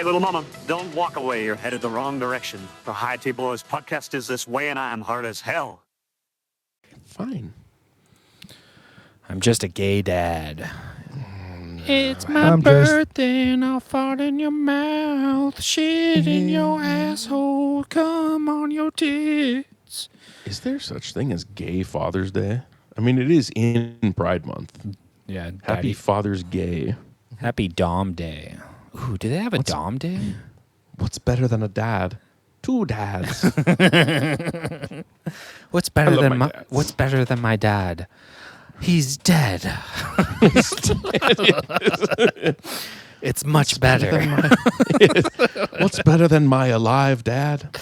little mama, don't walk away. You're headed the wrong direction. The High Tea Boys podcast is this way, and I am hard as hell. Fine. I'm just a gay dad. It's my birthday and I'll fart in your mouth, shit in your asshole, come on your tits. Is there such thing as Gay Father's Day? I mean, it is in Pride Month. Yeah, Happy Father's Gay. Happy Dom Day. Ooh, do they have a Dom Day? What's better than a dad? Two dads. What's better than my dad? He's dead. It's much better. What's better than my alive dad?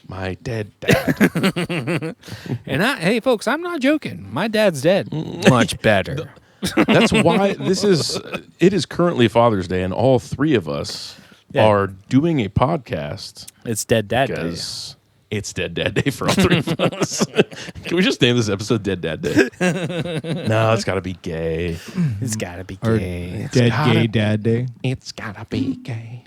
My dead dad. And hey, folks, I'm not joking. My dad's dead. Much better. That's why it is currently Father's Day, and all three of us are doing a podcast. It's Dead Dad Day. Because it's Dead Dad Day for all three of us. Can we just name this episode Dead Dad Day? No, it's got to be gay. It's got to be gay. Dead Gay Dad Day. It's got to be gay.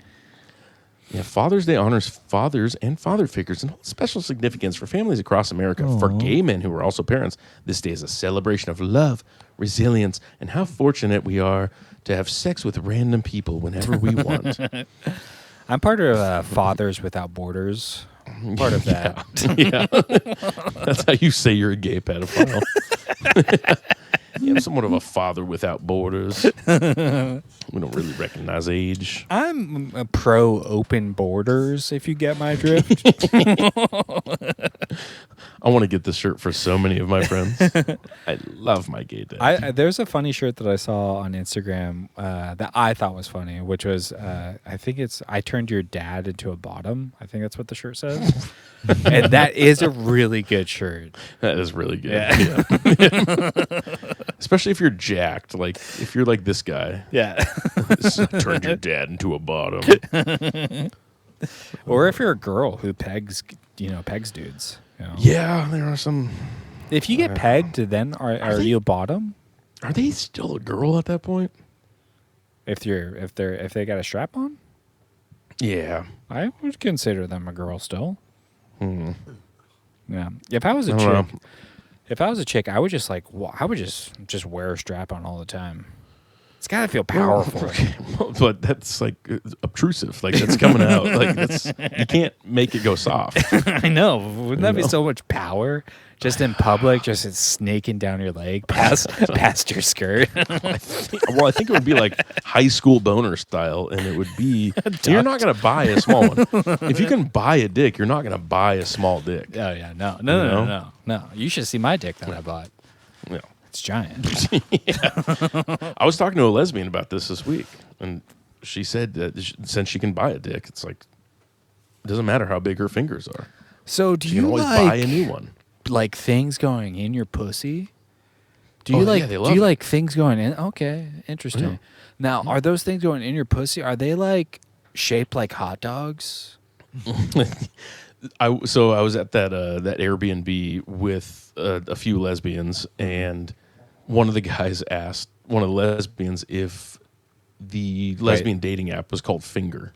Yeah, Father's Day honors fathers and father figures and holds special significance for families across America. For gay men who are also parents, this day is a celebration of love, resilience, and how fortunate we are to have sex with random people whenever we want. I'm part of Fathers Without Borders. Part of that. Yeah. That's how you say you're a gay pedophile. Yeah, I'm somewhat of a father without borders. We don't really recognize age. I'm a pro open borders, if you get my drift. I want to get this shirt for so many of my friends. I love my gay dad. There's a funny shirt that I saw on Instagram that I thought was funny, which was, I think it's, I turned your dad into a bottom. I think that's what the shirt says. And that is a really good shirt. That is really good. Yeah. Especially if you're jacked. Like, if you're like this guy. Yeah. Turned your dad into a bottom. Or if you're a girl who pegs dudes. You know? Yeah, there are some. If you get pegged, then are you a bottom? Are they still a girl at that point? If they got a strap on? Yeah. I would consider them a girl still. Yeah. If I was a chick, I would just just wear a strap on all the time. It's got to feel powerful. But that's like obtrusive. Like that's coming out. Like you can't make it go soft. I know. Wouldn't that be so much power? Just in public, just it's snaking down your leg past your skirt. I think it would be like high school boner style, and it would be. You're not going to buy a small one. If you can buy a dick, you're not going to buy a small dick. Oh yeah, no. You should see my dick that I bought. Yeah. It's giant. I was talking to a lesbian about this week, and she said that since she can buy a dick, it's like it doesn't matter how big her fingers are. So do you can always buy a new one? Like things going in your pussy? Do you like things going in? Okay, interesting. Yeah. Now, are those things going in your pussy? Are they like shaped like hot dogs? I was at that Airbnb with a few lesbians, and one of the guys asked one of the lesbians if the lesbian dating app was called Finger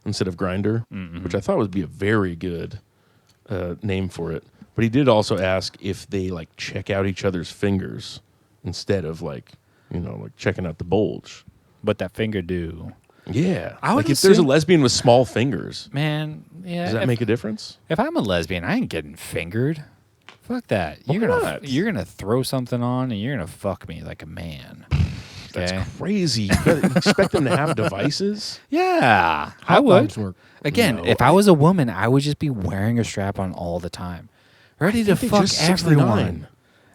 instead of Grindr, which I thought would be a very good name for it. But he did also ask if they like check out each other's fingers instead of like checking out the bulge. What that finger do? Yeah, I would like if there's a lesbian with small fingers, man. Yeah, does that make a difference? If I'm a lesbian, I ain't getting fingered. Fuck that. Why not? You're gonna throw something on and you're gonna fuck me like a man. Okay? That's crazy. You expect them to have devices? Yeah, I would. Work. Again, if I was a woman, I would just be wearing a strap on all the time, ready to fuck everyone.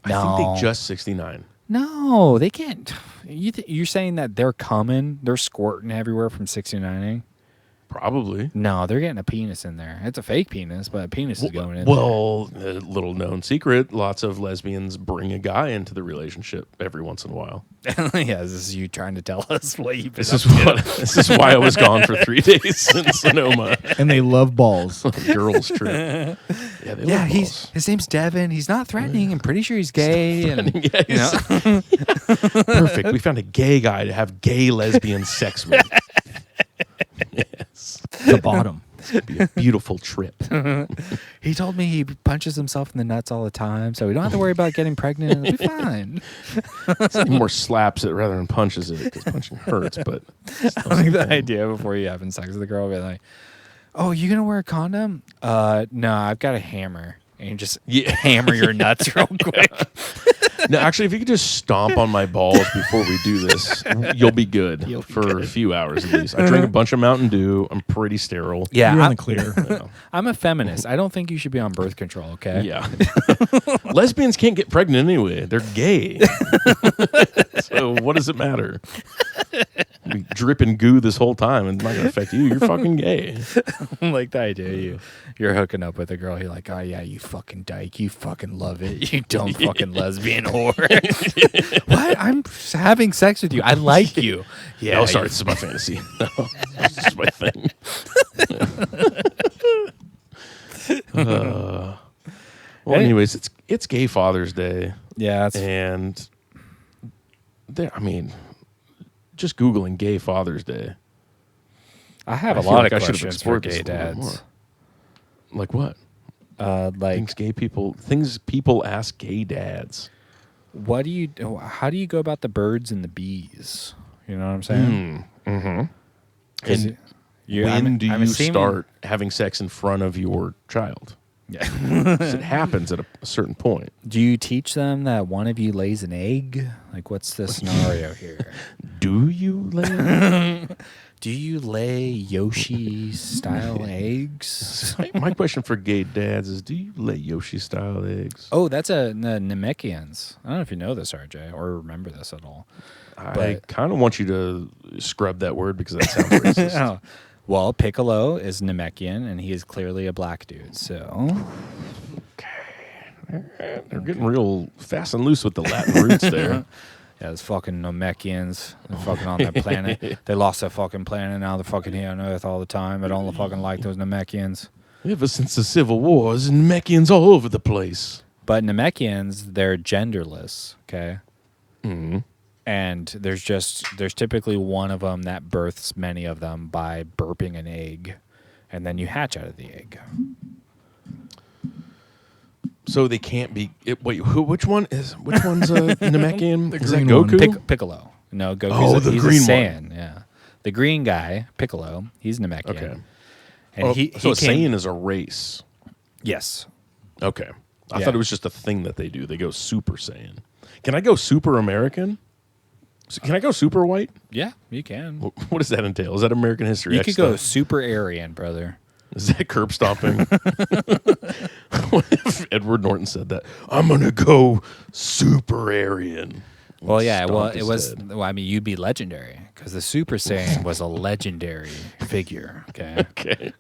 I think they just 69. No, they can't. You're saying that they're coming, they're squirting everywhere from 69ing? Probably. No, they're getting a penis in there. It's a fake penis, but a penis is going in Well, a little known secret, lots of lesbians bring a guy into the relationship every once in a while. Yeah, this is you trying to tell us what you've been This is why I was gone for 3 days in Sonoma. And they love balls. Girls trip. Yeah, they love balls. His name's Devin. He's not threatening. I'm pretty sure he's gay. Perfect. We found a gay guy to have gay lesbian sex with. Yes. The bottom. It'd be a beautiful trip. He told me he punches himself in the nuts all the time, so we don't have to worry about getting pregnant. It'll be fine. He more slaps it rather than punches it because punching hurts. But I like the idea before you having sex with a girl, be like, "Oh, you gonna wear a condom?" No, I've got a hammer, and you just hammer your nuts real quick. no, actually, if you could just stomp on my balls before we do this, you'll be good for a few hours at least. I drink a bunch of Mountain Dew. I'm pretty sterile. Yeah, You're in I'm, the clear. I'm a feminist. I don't think you should be on birth control. Okay. Yeah. Lesbians can't get pregnant anyway. They're gay. So what does it matter? Be dripping goo this whole time and it's not going to affect you. You're fucking gay. Like the idea you're hooking up with a girl. You're like, oh yeah, you fucking dyke. You fucking love it. You dumb fucking lesbian whore. What? I'm having sex with you. I like you. Yeah. Oh, sorry. This is my fantasy. No, this is my thing. Well, anyways, it's Gay Father's Day. Yeah. And I mean, just Googling Gay Father's Day. I have I a feel lot like I of should have questions for explored this gay a little dads. more. Like what? Like, Things people ask gay dads. how do you go about the birds and the bees? You know what I'm saying? Mm-hmm. 'Cause And you- when I'm- do I'm you assuming- start having sex in front of your child? Yeah. 'Cause it happens at a certain point. Do you teach them that one of you lays an egg? Like, what's the scenario here? Do you lay? Do you lay Yoshi-style eggs? My question for gay dads is: do you lay Yoshi-style eggs? Oh, that's the Namekians. I don't know if you know this, RJ, or remember this at all. I kind of want you to scrub that word because that sounds racist. Oh. Well, Piccolo is Namekian, and he is clearly a black dude. So, They're getting real fast and loose with the Latin roots there. yeah, those fucking Namekians, they're fucking on their planet. They lost their fucking planet. Now they're fucking here on Earth all the time. I don't fucking like those Namekians. Ever since the Civil Wars, Namekians all over the place. But Namekians, they're genderless. Okay. Mm-hmm. And there's typically one of them that births many of them by burping an egg, and then you hatch out of the egg. So they can't be. Which one's a Namekian? The Is that green one. Goku? Piccolo. No, Goku's Oh, the he's green a one. Saiyan. Yeah, the green guy, Piccolo. He's Namekian. Okay. And So a came, Saiyan is a race. Yes. Okay. I Yeah. thought it was just a thing that they do. They go Super Saiyan. Can I go Super American? Can I go Super White? Yeah, you can. What does that entail? Is that American History You X could go stuff? super Aryan, brother. Is that curb stomping? What if Edward Norton said that? I'm gonna go Super Aryan. Well, yeah. Well, Stomp it his was. head. Well, I mean, you'd be legendary because the Super Saiyan was a legendary figure. Okay. Okay.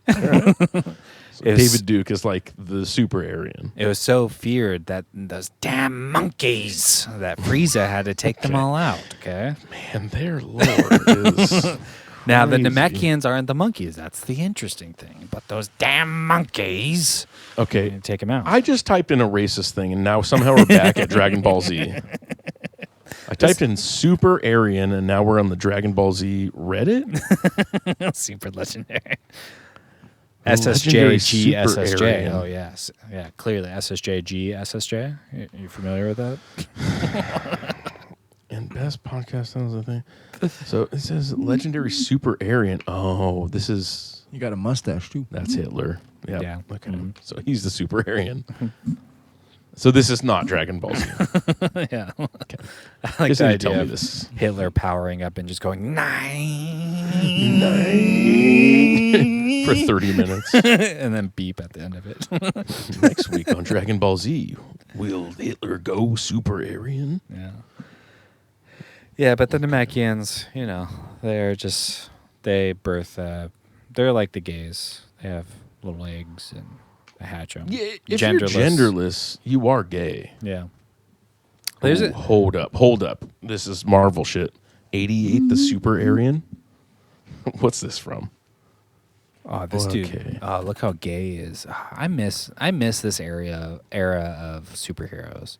So It was- David Duke is like the Super Aryan. It was so feared that those damn monkeys that Frieza had to take them all out. Okay. Man, their lore is. Now the crazy. Namekians aren't the monkeys. That's the interesting thing. But those damn monkeys, Okay. you take them out. I just typed in a racist thing, and now somehow we're back at Dragon Ball Z. I typed in Super Aryan, and now we're on the Dragon Ball Z Reddit. Super legendary. Legendary SSJG Super SSJ. Aryan. Oh yes, yeah. Clearly SSJG SSJ. You familiar with that? And best podcast sounds the thing. So it says Legendary Super Aryan. Oh, this is You got a mustache too. that's Hitler. Yep. Yeah. Okay. Mhm. So he's the Super Aryan. So this is not Dragon Ball Z. Yeah. Okay. I like Just the need to tell idea me of this. Hitler powering up and just going nine For 30 minutes. and then beep at the end of it. Next week on Dragon Ball Z, will Hitler go Super Aryan? Yeah. Yeah, but the Namekians, you know, they birth, they're like the gays. They have little eggs and they hatch them. Yeah, if you're genderless, you are gay. Yeah. There's Ooh, a, hold up. This is Marvel shit. 88, the Super Aryan? What's this from? oh, this Okay. dude. Oh, look how gay he is. I miss this era of superheroes.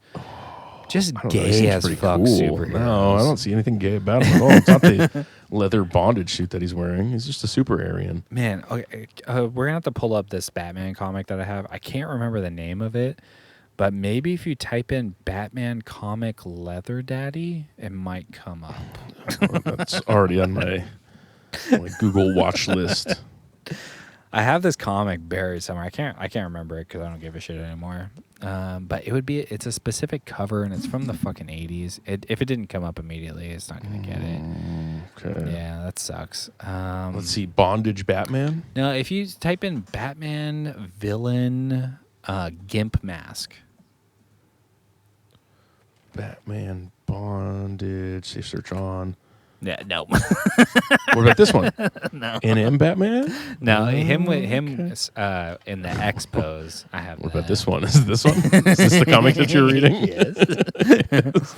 Just I don't know, he gay seems as pretty fuck cool. superheroes. No, I don't see anything gay about him at all. It's not the leather bondage suit that he's wearing. He's just a super Aryan. Man, okay, we're gonna have to pull up this Batman comic that I have. I can't remember the name of it, but maybe if you type in Batman comic Leather Daddy, it might come up. That's already on my Google watch list. I have this comic buried somewhere. I can't remember it because I don't give a shit anymore. But it's a specific cover and it's from the fucking 80s. If it didn't come up immediately, it's not gonna get it. Okay. Yeah, that sucks. Let's see. Bondage Batman. Now, if you type in Batman villain gimp mask. Batman bondage. Safe search on. Yeah, no. What about this one? No. NM Batman? No, him in the X pose. I have. What about this one? Is this one? Is this the comic that you're reading? Yes.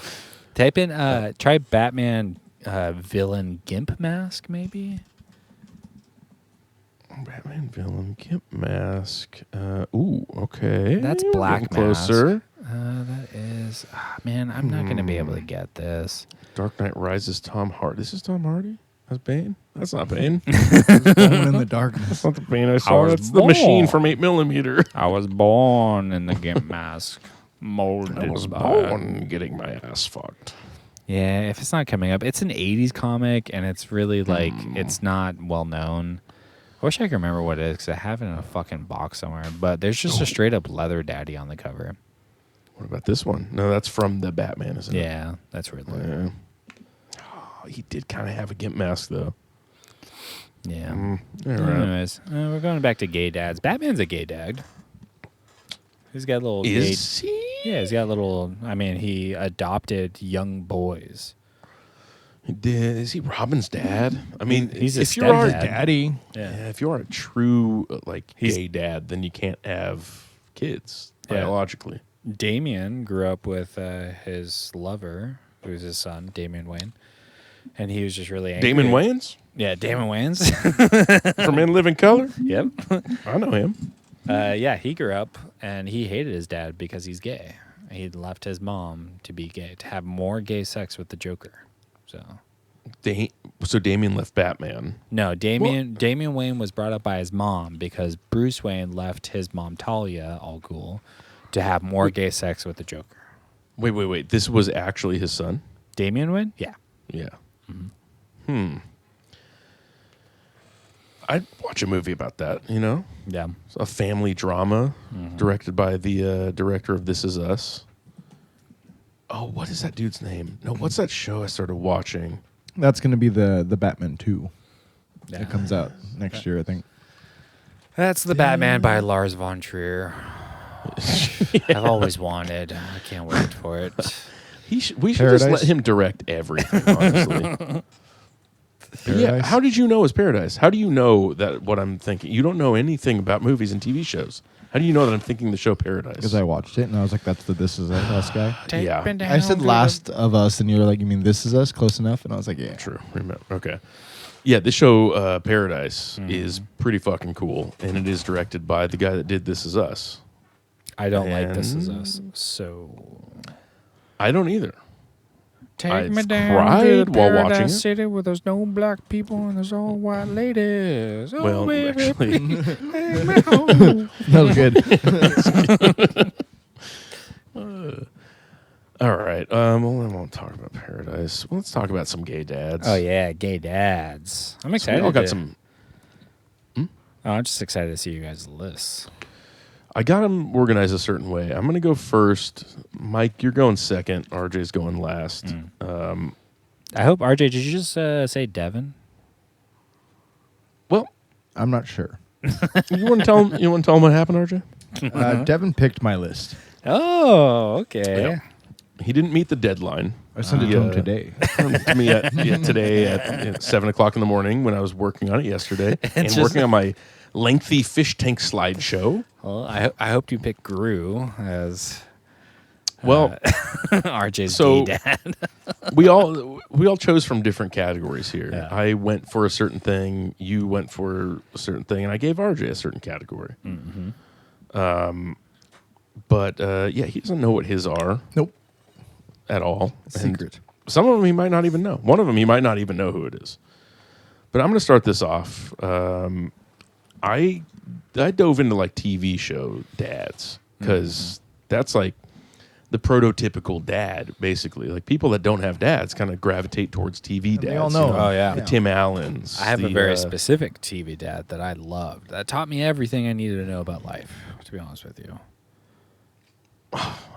Type in try Batman villain gimp mask maybe. Batman villain gimp mask. Ooh, okay. That's Getting Black closer. That is man, I'm not gonna be able to get this. Dark Knight Rises. Tom Hardy. This is Tom Hardy. That's Bane. That's not Bane. Going in the darkness. That's not the Bane I saw. was That's the Machine born. from 8mm. I was born in the gimp mask, molded. I was by- born getting my ass fucked. Yeah, if it's not coming up, it's an '80s comic, and it's really like it's not well known. I wish I could remember what it is because I have it in a fucking box somewhere. But there's just a straight up leather daddy on the cover. What about this one? No, that's from the Batman, isn't it? Yeah, that's weird. Yeah. Oh, he did kind of have a gimp mask, though. Yeah. All right. Anyways, we're going back to gay dads. Batman's a gay dad. He's got little. Is he? Yeah, he's got little. I mean, he adopted young boys. Is he Robin's dad? I mean, He's a if you are stepdad. Daddy. yeah, if you are a true He's- gay dad, then you can't have kids Yeah. biologically. Damien grew up with his lover, who's his son, Damian Wayne, and he was just really angry. Damon Wayans Yeah, Damon Wayans. from In Living Color. Yep. I know him. Yeah, he grew up and he hated his dad because he's gay. He left his mom to be gay, to have more gay sex with the Joker. So Damien left Batman. No, Damian Wayne was brought up by his mom because Bruce Wayne left his mom Talia, all cool, to have more gay sex with the Joker. Wait. This was actually his son? Damian Wayne? Yeah. Yeah. I'd watch a movie about that, you know? Yeah. It's a family drama directed by the director of This Is Us. Oh, what is that dude's name? No, what's that show I started watching? That's going to be the Batman 2. Yeah. It comes out next year, I think. That's the Batman by Lars von Trier. I've always wanted. I can't wait for it. We should just Paradise? let him direct everything, honestly. Yeah, Paradise? how did you know it was Paradise? How do you know that what I'm thinking? You don't know anything about movies and TV shows. How do you know that I'm thinking the show Paradise? Because I watched it and I was like, that's the This Is Us guy. Yeah. I said Last of Us and you were like, you mean This Is Us? Close enough? And I was like, yeah. True. Remember. Okay. Yeah, this show Paradise is pretty fucking cool, and it is directed by the guy that did This Is Us. I don't like This Is And- Us. So I don't either. take I've me down cried to the while watching Paradise it. City where there's no black people and there's all white ladies. Oh, Well, baby, actually, take me home. That was good. all right. Well, I won't talk about Paradise. Well, let's talk about some gay dads. Oh yeah, gay dads. I'm So we excited. all got to- some. Oh, I'm just excited to see you guys' lists. I got them organized a certain way. I'm going to go first. Mike, you're going second. RJ's going last. I hope RJ. Did you just say Devin? Well, I'm not sure. you want to tell him? You want to tell him what happened, RJ? Devin picked my list. Oh, okay. Yeah. He didn't meet the deadline. I sent it to him today. To me today at 7 o'clock in the morning when I was working on it yesterday and just- working on my lengthy fish tank slideshow. Well, I hoped you picked Gru as Well, RJ's so- gay dad. we all chose from different categories here. Yeah. I went for a certain thing. You went for a certain thing, and I gave RJ a certain category. But yeah, he doesn't know what his are. Nope. at all. Secret. And some of them he might not even know. One of them he might not even know who it is. But I'm going to start this off. I dove into like TV show dads because that's like the prototypical dad, basically. Like people that don't have dads kind of gravitate towards TV dads. They all know. Oh, yeah. The Tim Allens. I have a the, very specific TV dad that I loved. That taught me everything I needed to know about life, to be honest with you.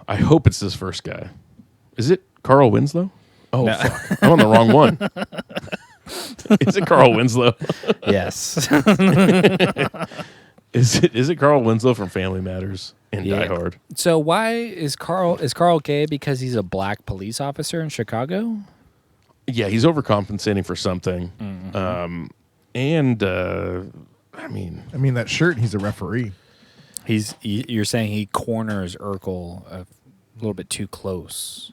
I hope it's this first guy. Is it Carl Winslow? Oh, No. fuck. I'm on the wrong one. Is it Carl Winslow? Yes. Is it Carl Winslow from Family Matters and Yeah. Die Hard? So why is Carl gay because he's a black police officer in Chicago? Yeah, he's overcompensating for something. I mean, that shirt, he's a referee. You're saying he corners Urkel a little bit too close.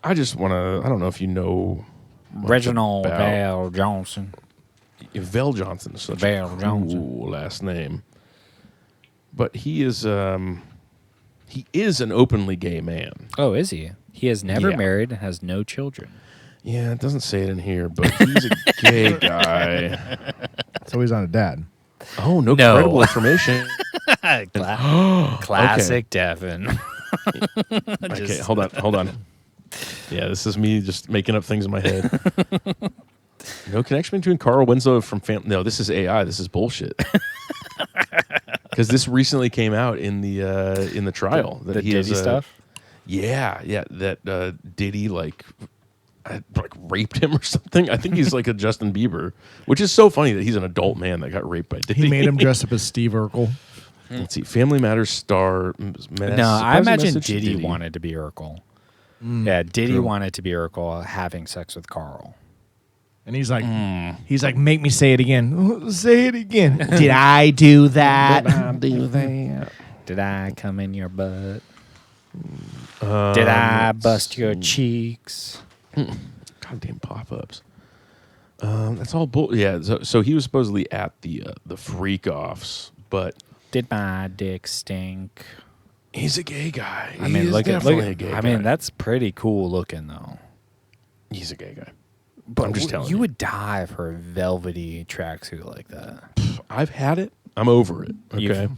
I just want to. I don't know if you know much Reginald about- Val Johnson. Vel Johnson is such Val a Johnson. cool last name, but he is an openly gay man. Oh, is he? He has never Yeah. married and has no children. Yeah, it doesn't say it in here, but he's a gay guy. So he's not a dad. Oh, no, No. credible information. Classic Devin. Okay, hold on. Yeah, this is me just making up things in my head. No connection between Carl Winslow from No, this is AI. This is bullshit. Because this recently came out in the trial that The he Diddy is, stuff? Yeah, that Diddy like raped him or something. I think he's like a Justin Bieber, which is so funny that he's an adult man that got raped by Diddy. He made him dress up as Steve Urkel. Let's see, Family Matters star. No, I imagine Diddy wanted. wanted to be Urkel. Yeah, Diddy wanted to be Urkel having sex with Carl. And he's like, make me say it again. Say it again. Did I do that? Did I come in your butt? Did I bust your cheeks? Goddamn pop-ups. That's all bull. Yeah, so he was supposedly at the freak offs, but Did my dick stink? he's a gay guy. I mean, look at a gay I guy. mean, that's pretty cool looking though. He's a gay guy. But I'm just telling you you. would die for a velvety tracksuit like that. I've had it. I'm over it. Okay.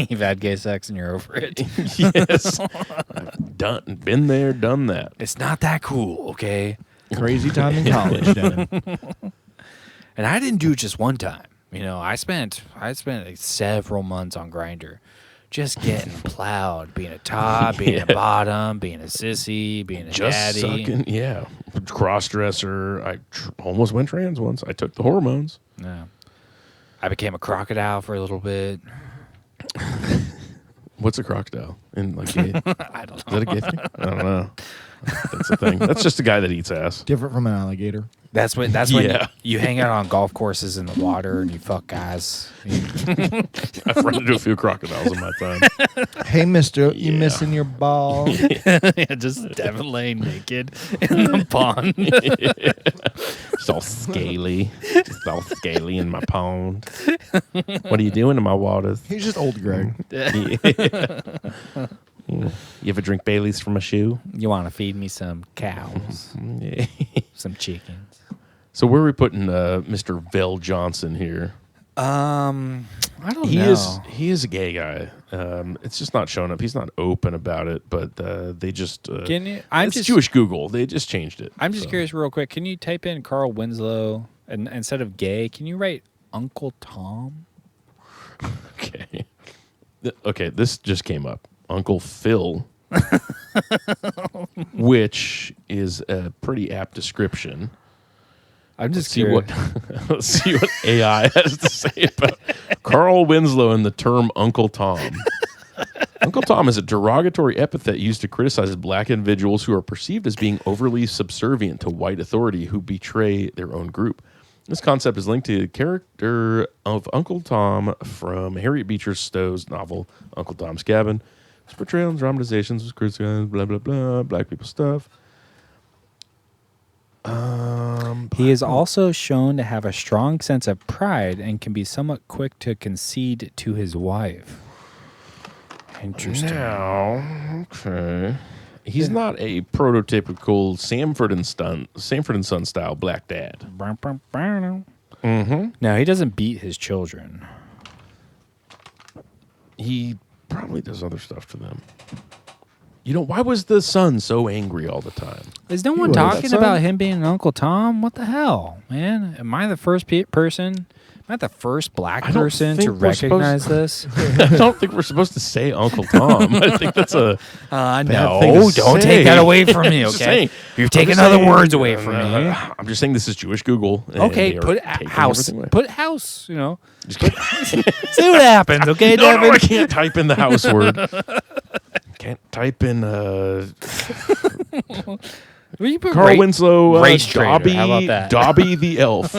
You've had gay sex and you're over it. Yes. I've been there, done that. It's not that cool, okay? Crazy time in college, Devin. And I didn't do it just one time. You know, I spent like several months on Grindr, just getting plowed, being a top, being a bottom, being a sissy, being a Just daddy. sucking. Yeah. Cross dresser. I almost went trans once. I took the hormones. Yeah. I became a crocodile for a little bit. What's a crocodile? In like gay? I don't Is know. that a gay thing? I don't know. That's a thing. That's just a guy that eats ass. Different from an alligator. That's when Yeah. you hang out on golf courses in the water and you fuck guys. I've run into a few crocodiles in my time. Hey, mister, you Yeah. missing your ball? Yeah, just Devin laying naked in the pond. It's all scaly. It's all scaly in my pond. What are you doing in my waters? He's just old Greg. You ever drink Bailey's from a shoe? You want to feed me some cows, Yeah. some chickens? So where are we putting Mr. Vel Johnson here? I don't He know. is a gay guy. It's just not showing up. He's not open about it, but they just Can you? I'm it's just Jewish Google. They just changed it. I'm just So. curious, real quick. Can you type in Carl Winslow and instead of gay, can you write Uncle Tom? Okay. Okay, this just came up. Uncle Phil, which is a pretty apt description. I'm just See curious. what let's see what AI has to say about Carl Winslow and the term Uncle Tom. Uncle Tom is a derogatory epithet used to criticize black individuals who are perceived as being overly subservient to white authority who betray their own group. This concept is linked to the character of Uncle Tom from Harriet Beecher Stowe's novel Uncle Tom's Cabin. His portrayal and dramatizations was criticized, blah, blah, blah, black people stuff. He is also shown to have a strong sense of pride and can be somewhat quick to concede to his wife. Interesting. Now, okay. He's not a prototypical Sanford and Son style black dad. Mm-hmm. No, he doesn't beat his children. He probably does other stuff to them. You know, why was the son so angry all the time? Is no one was. talking That about son? him being an Uncle Tom? What the hell, man? Am I the first person? Am I the first black I don't person think to we're recognize this? I don't think we're supposed to say Uncle Tom. I think that's a No, thing to don't say. take that away from me, Just okay? saying. You're I'm taking just other saying, words away from me. I'm just saying this is Jewish Google. and Okay, they are put taking house. everything away. Put house, you know. Just kidding. See what happens, okay, No, Devin? I can't type in the house word. Can't type in Will you put Carl Winslow, race trader. Dobby, How about that? Dobby the elf.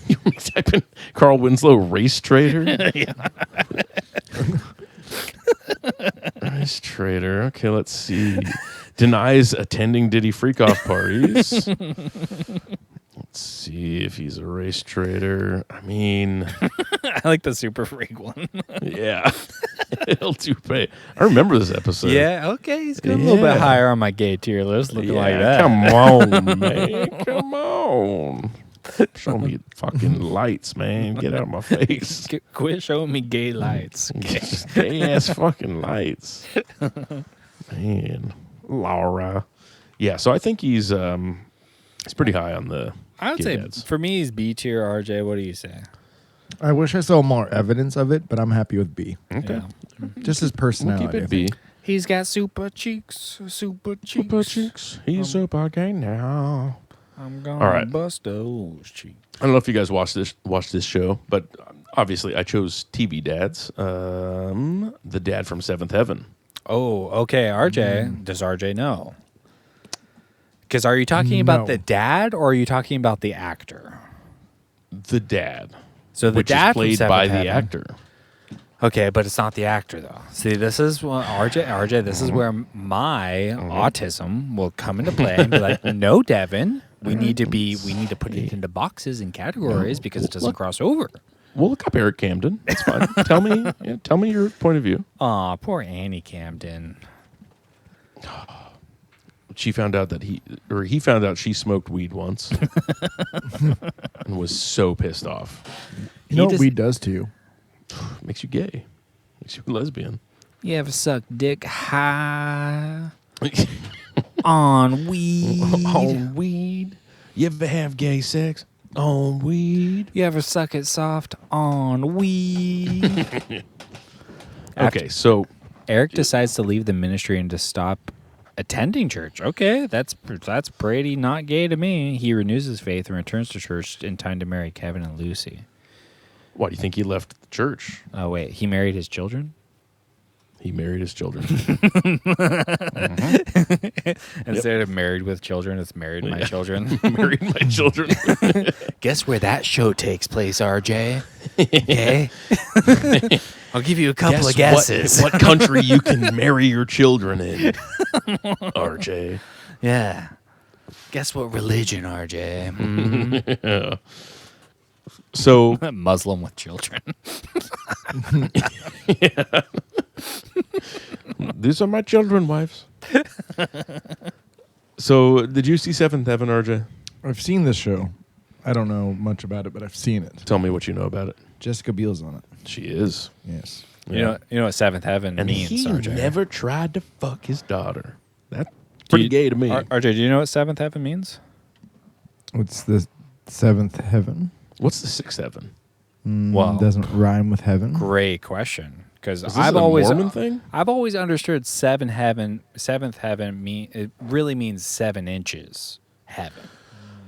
You type in Carl Winslow, race trader. Race trader. Okay, let's see. Denies attending Diddy freak-off parties. Let's see if he's a race trader. I mean, I like the super freak one. yeah. El Tupe. I remember this episode. Yeah, okay. He's got a little bit Yeah. higher on my gay tier list, looking like that. Come on, man. Come on. Show me fucking lights, man. Get out of my face. Quit showing me gay lights. Just gay ass fucking lights. Man. Laura. Yeah, so I think he's pretty high on the I would gay say dads. for me, he's B tier. RJ, what do you say? I wish I saw more evidence of it, but I'm happy with B. Okay. Yeah. Just his We'll personality. keep I it B. think. He's got super cheeks, super cheeks. Super cheeks. He's super gay now. I'm gonna All right. bust those cheeks. I don't know if you guys watched this show, but obviously I chose TV dads. The dad from Seventh Heaven. Oh, okay. RJ, does RJ know? Because are you talking about No. the dad or are you talking about the actor? The dad. So the which dad is played from by Seventh the Heaven. actor. Okay, but it's not the actor though. See, this is what RJ. This is where my autism will come into play and be like, no, Devin, we need to put it into boxes and categories because it doesn't Look. cross over. We'll look up Eric Camden. That's fine. Tell me your point of view. Aw, poor Annie Camden. She found out that he found out she smoked weed once and was so pissed off. You know what does- weed does to you? Makes you gay. Makes you a lesbian. You ever suck dick high on weed? On weed. You ever have gay sex on weed? You ever suck it soft on weed? Okay, so Eric decides to leave the ministry and to stop attending church. Okay, that's pretty not gay to me. He renews his faith and returns to church in time to marry Kevin and Lucy. what do you think he left the church? Oh wait, he married his children? He married his children. Instead of married with children, it's married my children. Married my children. Guess where that show takes place, RJ? Okay. I'll give you a couple of guesses. What country you can marry your children in, RJ? Yeah. Guess what religion, RJ? Yeah. So Muslim with children. these are my children, wives. So did you see Seventh Heaven, RJ? I've seen this show. I don't know much about it, but I've seen it. Tell me what you know about it. Jessica Biel's on it. She is. Yes. You know what Seventh Heaven And means, he RJ? never tried to fuck his daughter. That's pretty gay to me. RJ, do you know what Seventh Heaven means? What's the seventh heaven? What's the sixth heaven? Well- Doesn't rhyme with heaven. Great question. Because Is this I've a always Mormon thing? I've always understood seventh heaven it really means 7 inches heaven.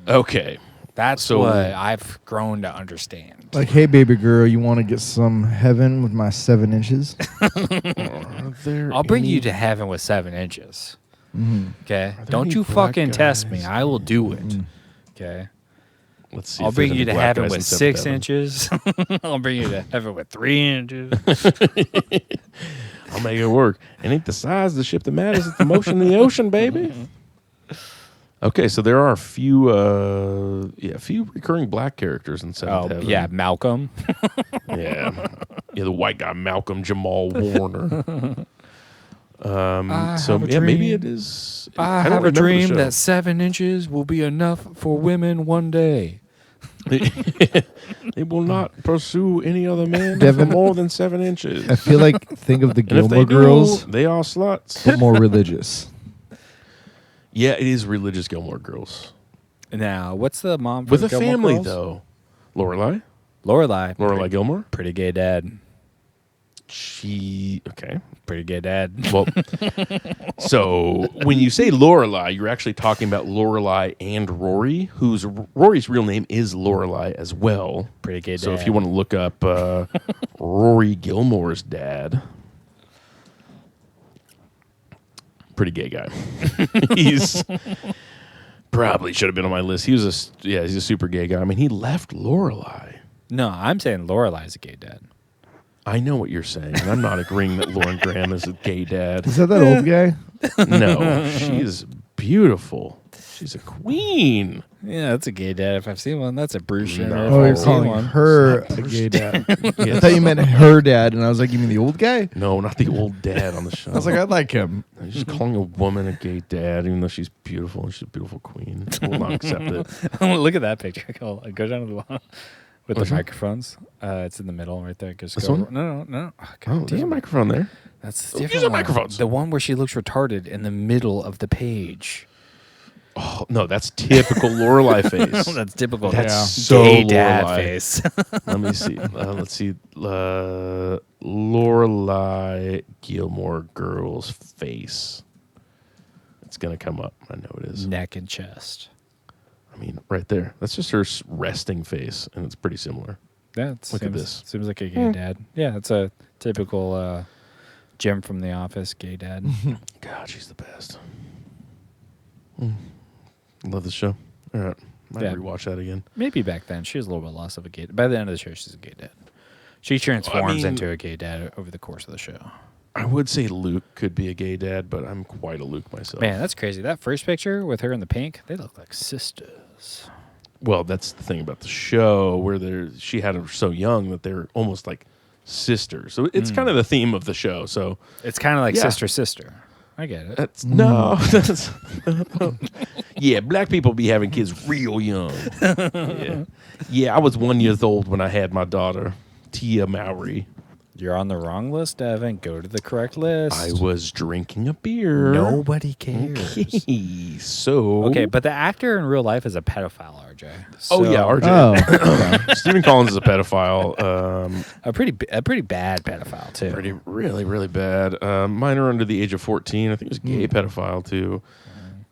Okay. That's So- what I've grown to understand. Like, hey, baby girl, you want to get some heaven with my 7 inches? Are there I'll bring you any- to heaven with 7 inches. Mhm. Okay? there Don't any you black fucking test me. guys? I will do it. Okay? Let's see. I'll if there's bring any you to black heaven guys in with Seventh 6 Heaven. inches. I'll bring you to heaven with 3 inches. I'll make it work. It ain't the size of the ship that matters; it's the motion of the ocean, baby. Okay, so there are a few recurring black characters in Seventh Oh, Heaven. yeah, Malcolm. yeah, the white guy Malcolm Jamal Warner. So have a yeah, maybe dream. it is. I don't have a remember the dream show. that 7 inches will be enough for women one day. They will not pursue any other man for Devin- more than 7 inches. I feel like think of the And if they Gilmore Girls, do, they are sluts. but more religious. Yeah, it is religious Gilmore Girls Now, what's the mom from with a Gilmore family Girls? though. Lorelai Lorelai. Gilmore. Pretty gay dad. She okay. Pretty gay dad. Well, so when you say Lorelai, you're actually talking about Lorelai and Rory, whose Rory's real name is Lorelai as well. Pretty gay dad. So if you want to look up Rory Gilmore's dad, pretty gay guy. He's probably should have been on my list. He's a super gay guy. I mean, he left Lorelai. No, I'm saying Lorelai's a gay dad. I know what you're saying. And I'm not agreeing that Lauren Graham is a gay dad. Is that old guy? No, she is beautiful. She's a queen. Yeah, that's a gay dad if I've seen one. That's a Bruce Jenner No. if Oh, you're I've seen calling one. her a gay dad. I thought you meant her dad, and I was like, you mean the old guy? No, not the old dad on the show. I was like, I like him. You're just calling a woman a gay dad, even though she's beautiful and she's a beautiful queen. I will not accept it. Look at that picture. Go down to the bottom with Which the one? microphones. It's in the middle right there. Just This go. one? No. Oh, Oh, God there's a damn it. microphone there. That's Oh, the use different the one. microphones. The one where she looks retarded in the middle of the page. Oh, no, that's typical Lorelai face. That's typical. That's yeah. so gay dad Lorelai. face. Let me see. Let's see. Lorelai Gilmore Girl's face. It's going to come up. I know it is. Neck and chest. I mean, right there. That's just her resting face, and it's pretty similar. Yeah, Look at this. Seems like a gay dad. Yeah, it's a typical Jim from The Office gay dad. God, she's the best. Love this show. All right. Might Yeah. rewatch that again. Maybe back then she was a little bit less of a gay. By the end of the show, she's a gay dad. She transforms mean- into a gay dad over the course of the show. I would say Luke could be a gay dad, but I'm quite a Luke myself. Man, that's crazy. That first picture with her in the pink, they look like sisters. Well, that's the thing about the show where she had her so young that they're almost like sisters. So it's kind of the theme of the show. So It's kind of like Yeah. sister. I get it. that's no. That's, yeah, black people be having kids real young. Yeah, I was 1 year old when I had my daughter, Tia Mowry. You're on the wrong list, Evan. Go to the correct list. I was drinking a beer. Nobody cares. Okay, so Okay, but the actor in real life is a pedophile, RJ. oh So, yeah, RJ. Oh, Stephen Collins is a pedophile. a pretty bad pedophile too. Really bad. Minor under the age of 14. I think it was gay pedophile too.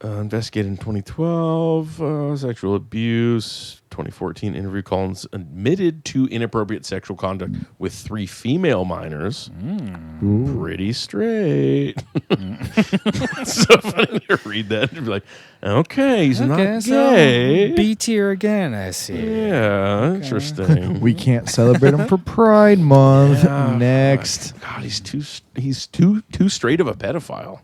Investigated in 2012. Sexual abuse. 2014 interview. Collins admitted to inappropriate sexual conduct with 3 female minors. Pretty straight. It's so funny to read that and be like, okay, he's not gay. B tier again. I see. Yeah, interesting. we can't celebrate him for Pride Month. Yeah. Next. God, he's too straight of a pedophile.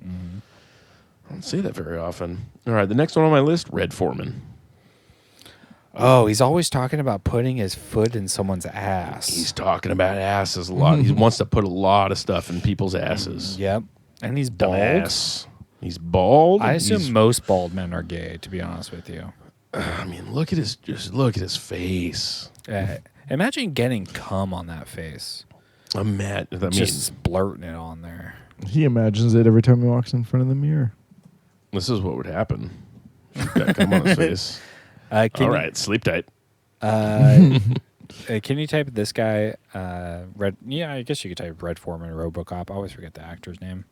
I don't say that very often. All right, the next one on my list, Red Foreman. Oh, he's always talking about putting his foot in someone's ass. He's talking about asses a lot. He wants to put a lot of stuff in people's asses. Yep. And he's bald. Dumbass. He's bald. I assume He's- most bald men are gay, to be honest with you. I mean, look at his face. Imagine getting cum on that face. I'm mad. I mean, Just splurting it on there. He imagines it every time he walks in front of the mirror. this is what would happen. That come on his face. Can All you- right, sleep tight. Can you type this guy, Red? Yeah, I guess you could type Red Foreman, RoboCop. I always forget the actor's name.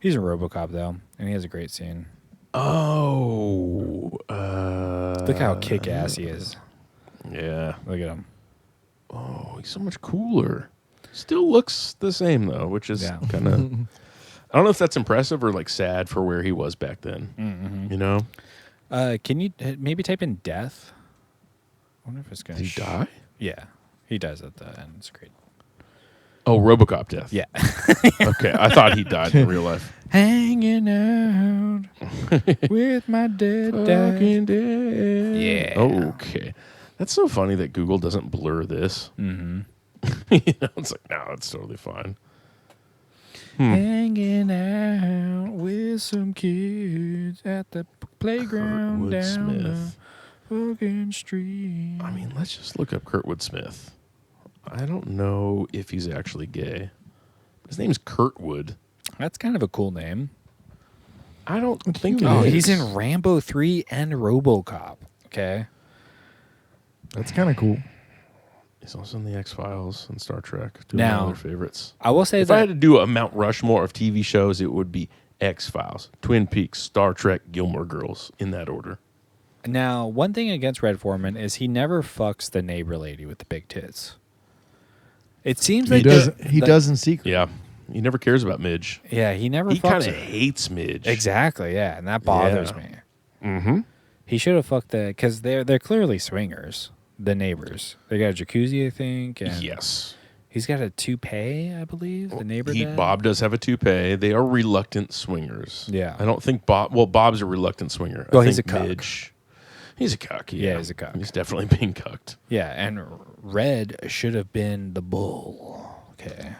He's in RoboCop though, and he has a great scene. Oh, Look how kick-ass he is. yeah. Look at him. Oh, he's so much cooler. Still looks the same though, which is Yeah. kind of. I don't know if that's impressive or like sad for where he was back then. You know, Can you maybe type in death? I wonder if it's going did to he die? Yeah, he dies at the end. It's great. Oh, RoboCop death. Yeah. Okay, I thought he died in real life. Hanging out with my dead dad. Fucking dead. Yeah. Okay, that's so funny that Google doesn't blur this. Mm-hmm. You know, it's like, no, it's totally fine. Hanging out with some kids at the playground Kurtwood down Smith. the fucking street. I mean, let's just look up Kurtwood Smith. I don't know if he's actually gay. His name's Kurtwood. That's kind of a cool name. I don't think it Oh, is. he's in Rambo 3 and RoboCop. Okay. That's kind of cool. He's also in the X-Files and Star Trek. Two Now- of my other favorites. I will say If I had that to do a Mount Rushmore of TV shows, it would be X-Files, Twin Peaks, Star Trek, Gilmore Girls, in that order. now one thing against Red Foreman is he never fucks the neighbor lady with the big tits. It seems He like does. the- He the- does in secret. Yeah. He never cares about Midge. Yeah, he never He kind fucks of her. hates Midge. Exactly. Yeah, and that bothers Yeah. me. Mm-hmm. He should have fucked the because they're clearly swingers. The neighbors. They got a jacuzzi, I think. And Yes. He's got a toupee, I believe. The neighbor. dad. Bob does have a toupee. They are reluctant swingers. Yeah. I don't think Bob. Well, Bob's a reluctant swinger. Well, I he's think a cuck. Midge, he's a cuck. Yeah, he's a cuck. He's definitely being cucked. Yeah, and Red should have been the bull. Okay.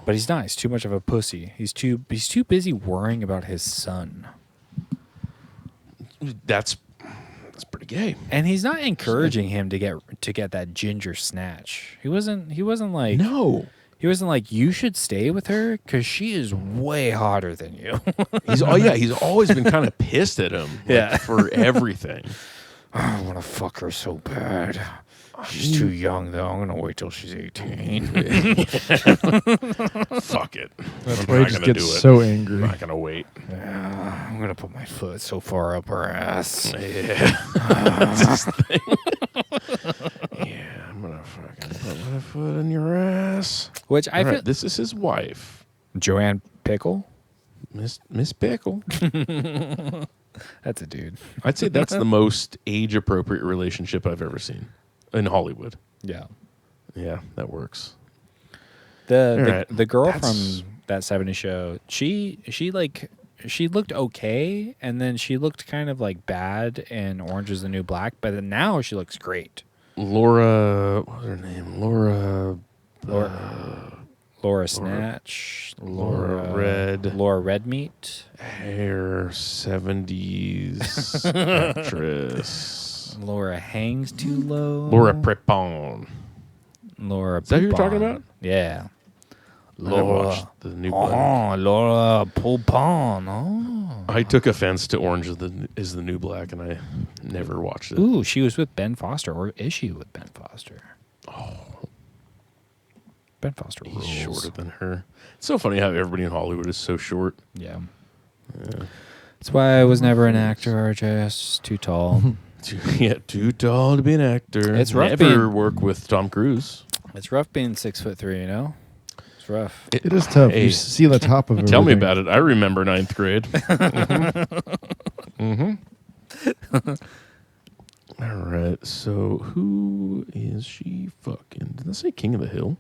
But he's not. He's too much of a pussy. He's too busy worrying about his son. That's pretty gay. And he's not encouraging him to get that ginger snatch. He wasn't like No. he wasn't like you should stay with her cuz she is way hotter than you. He's he's always been kind of pissed at him. Yeah. For everything. I want to fuck her so bad. She's too young though. I'm going to wait till she's 18. Fuck it. That's I'm why he not just gonna gets do it. so I'm angry. not gonna wait. I'm going to put my foot so far up her ass. Yeah. That's his thing. Yeah, I'm gonna fucking put my foot in your ass. Which I All right, feel this is his wife, Joanne Pickle? Miss Pickle. That's a dude. I'd say that's the most age-appropriate relationship I've ever seen in Hollywood. Yeah. Yeah, that works. The All right. the girl That's- from that 70s show, she looked okay, and then she looked kind of like bad in Orange is the New Black, but then now she looks great. Laura, what was her name? Laura Laura Snatch, Laura Red. Laura Redmeat, Hair 70s actress. Laura Hangs Too Low, Laura Prepon. Laura. Is that who you're talking Poupon. about? Yeah. I watched the new Black. Oh, Laura Poupon. Oh. I took offense to Orange is the New Black, and I never watched it. Ooh, she was with Ben Foster, or is she with Ben Foster? Oh. Ben Foster He's rules. shorter than her. It's so funny how everybody in Hollywood is so short. Yeah. That's why I was never an actor, RJ. It's too tall. Too tall to be an actor. It's rough Never being- work with Tom Cruise. It's rough being 6'3", you know? It's rough. It is tough. Hey, You see the top of it. Tell me about it. I remember ninth grade. All right. So who is she fucking? Did I say King of the Hill?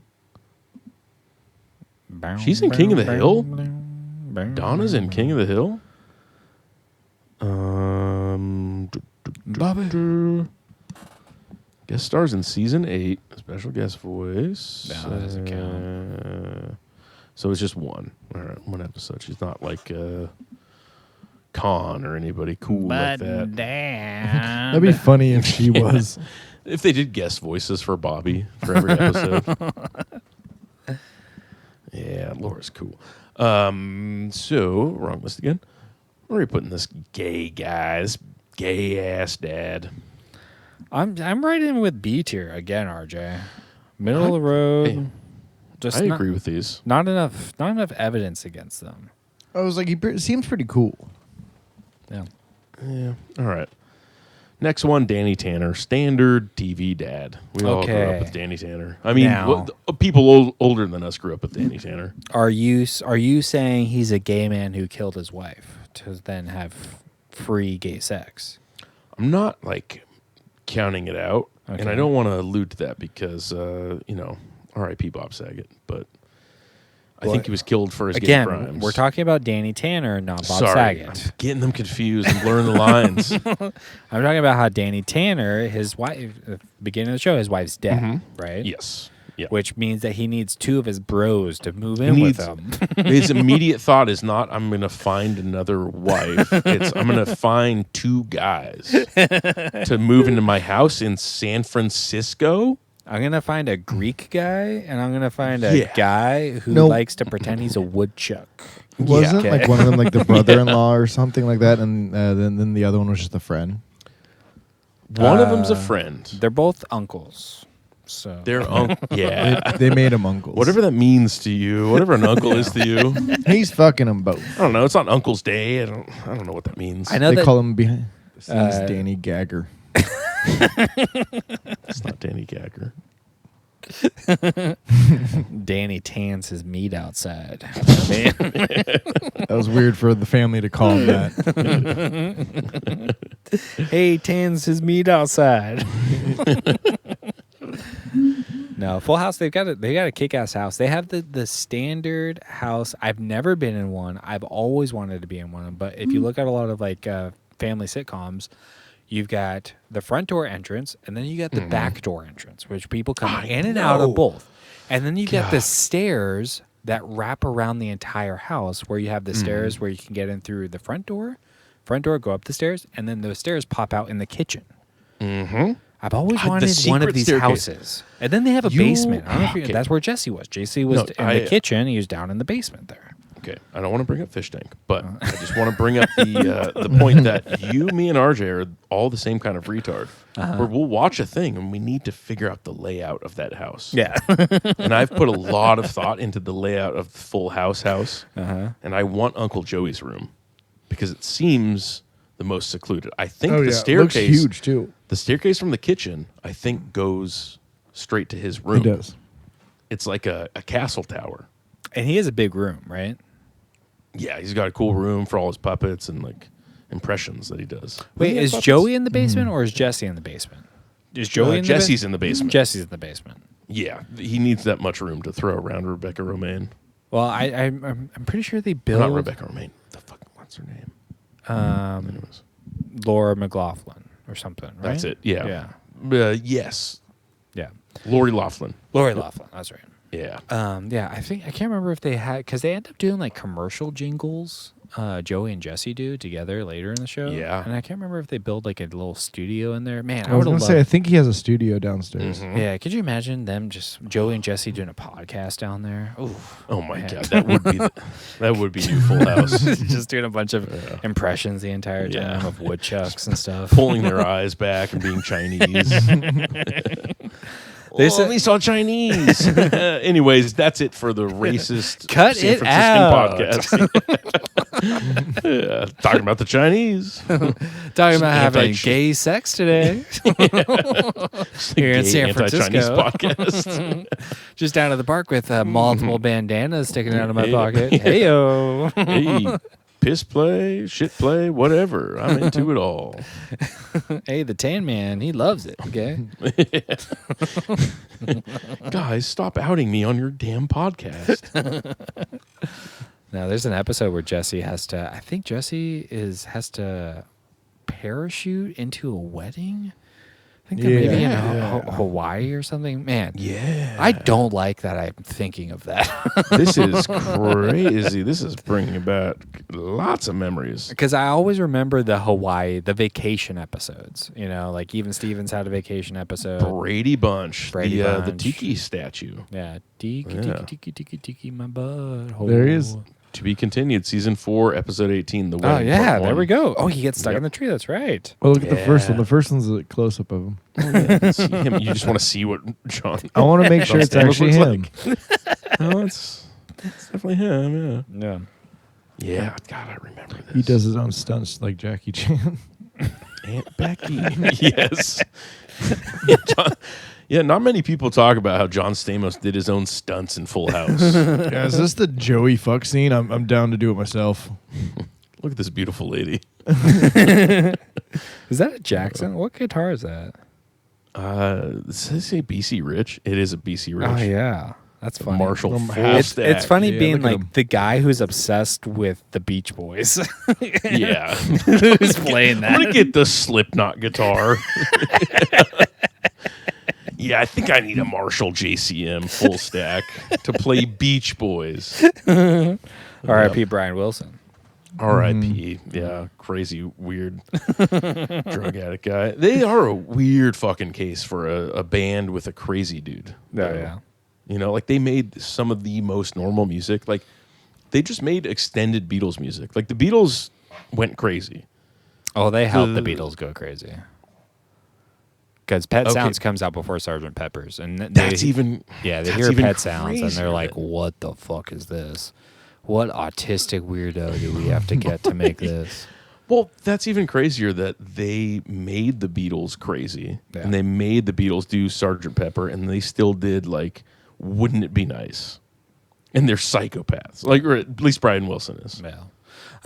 She's in King of the Hill? Donna's in King of the Hill? Bobby. Guest stars in season 8. Special guest voice. No, that doesn't count. So it's just one. All right, one episode. She's not like Khan or anybody cool like that. Dad. That'd be funny if she was. If they did guest voices for Bobby for every episode. Yeah, Laura's cool. So, wrong list again. Where are you putting this gay guy, this gay ass dad? I'm right in with B tier again, RJ. Middle of the road. Hey, just I not, agree with these. not enough evidence against them. I was like, seems pretty cool. Yeah. Yeah. All right. Next one, Danny Tanner, standard TV dad. We all grew Okay. up with Danny Tanner. I mean, Now- people older than us grew up with Danny Tanner. Are you saying he's a gay man who killed his wife to then have free gay sex? I'm not like counting it out, and Okay. I don't want to allude to that because R.I.P. Bob Saget, but I think he was killed for his gay Again, crimes. we're talking about Danny Tanner, not Bob Sorry, I'm Saget. getting them confused and blurring the lines. I'm talking about how Danny Tanner, his wife, at the beginning of the show, his wife's dead, right? Yes. Yeah. which means that he needs 2 of his bros to move in with him. His immediate thought is not, I'm going to find another wife. It's, I'm going to find 2 guys to move into my house in San Francisco. I'm going to find a Greek guy, and I'm going to find a Yeah. guy who No. likes to pretend he's a woodchuck. Wasn't Okay. like one of them like the brother-in-law or something like that, and then the other one was just a friend. One of them's a friend. They're both uncles. So They're yeah. They made him uncles. Whatever that means to you, whatever an uncle is to you. He's fucking them both. I don't know. It's not Uncle's Day. I don't know what that means. I know They that call him behind the scenes Danny Gagger. It's not Danny Gagger. Danny tans his meat outside. That was weird for the family to call him that. Hey, tans his meat outside. No, Full House. They got a kick-ass house. They have the standard house. I've never been in one. I've always wanted to be in one. But if you look at a lot of like family sitcoms, you've got the front door entrance, and then you got the back door entrance, which people come in and out of both. And then you get the stairs that wrap around the entire house, where you have the stairs where you can get in through the front door, go up the stairs, and then those stairs pop out in the kitchen. Mm-hmm. I've always God, the wanted one secret of these staircase. houses. And then they have a basement. I don't know if you, Okay. that's where Jesse was. Jesse was No, in the kitchen. He was down in the basement there. Okay, I don't want to bring up Fish Tank, but I just want to bring up the point that you, me, and RJ are all the same kind of retard. Where we'll watch a thing and we need to figure out the layout of that house. Yeah. And I've put a lot of thought into the layout of the Full House, and I want Uncle Joey's room because it seems the most secluded. I think the staircase, Looks huge too. the staircase from the kitchen, I think goes straight to his He room. does. It's like a castle tower. And he has a big room, right? Yeah, he's got a cool room for all his puppets and like impressions that he does. Wait, Doesn't he have is puppets? Joey in the basement or is Jesse in the basement? Is Joey in the Jesse's in the basement. Jesse's in the basement. Yeah, he needs that much room to throw around Rebecca Romaine. Well, I'm pretty sure they Not build Rebecca Romaine. The fuck, what's her name? Anyways, Laura McLaughlin or something, right? that's it. Yeah. Yeah. Yes. Yeah. Lori Loughlin. Lori Loughlin. That's right. Yeah. Yeah, I can't remember if they had, because they end up doing like commercial jingles. Joey and Jesse do together later in the show. Yeah. and I can't remember if they build like a little studio in there. Man, I was would gonna have say, I loved. think he has a studio downstairs. Mhm. Yeah, could you imagine them just Joey and Jesse doing a podcast down there? Ooh, Oh my man. god, that would be new Full House. just doing a bunch of impressions the entire time Yeah. of woodchucks and stuff. Pulling their eyes back and being Chinese. They Oh, said- they saw Chinese. Anyways, that's it for the racist Cut San it Franciscan out. podcast. Yeah, talking about the Chinese. Talking about having Anti- gay sex today. Here in Gay San anti-Chinese Francisco. podcast. Just down at the park with multiple bandanas sticking out of my pocket. Heyo. Hey, piss play, shit play, whatever. I'm into it all. Hey, the Tan Man, he loves it. Okay. Guys, stop outing me on your damn podcast. Now, there's an episode where Jesse has to. I think Jesse has to parachute into a wedding. I think they're maybe in Hawaii or something. Man, Yeah. I don't like that. I'm thinking of that This is crazy. This is bringing about lots of memories. because I always remember the Hawaii, the vacation episodes. You know, like even Stevens had a vacation episode. Brady Bunch, Brady the Bunch. Tiki statue. Yeah, tiki Yeah. tiki tiki tiki tiki my butt. There he is. To be continued, season 4, episode 18. The Oh wedding, yeah, part there one. we go. Oh, he gets stuck Yep. in the tree. That's right. Well, look at the first one. Yeah. The first one's a close up of him. See him. You just want to see what John. I want to make sure John it's Stamos actually looks him. Oh, it's definitely him. Yeah. Yeah. Yeah. God, I remember this. He does his own stunts like Jackie Chan. Aunt Becky. Yes. Yeah, not many people talk about how John Stamos did his own stunts in Full House. Yeah, is this the Joey fuck scene? I'm down to do it myself. Look at this beautiful lady. Is that a Jackson? What guitar is that? Does it say BC Rich? It is a BC Rich. Oh yeah, that's funny. Marshall From full It's stack. funny Yeah, being look at like him. the guy who's obsessed with the Beach Boys. Yeah. Who's playing I'm that? gonna get the Slipknot guitar. Yeah, I think I need a Marshall JCM full stack to play Beach Boys. R.I.P. Brian Wilson. R.I.P. Yeah, crazy, weird drug addict guy. They are a weird fucking case for a band with a crazy dude. Yeah. You know, like they made some of the most normal music. Like they just made extended Beatles music. Like the Beatles went crazy. Oh, they helped the Beatles go crazy. Because Pet Sounds comes out before Sgt. Pepper's, and They hear Pet Sounds and they're like, "What the fuck is this? What autistic weirdo do we have to get to make this?" Well, that's even crazier that they made the Beatles crazy, and they made the Beatles do Sgt. Pepper, and they still did like, "Wouldn't It Be Nice?" And they're psychopaths, like, or at least Brian Wilson is. Yeah,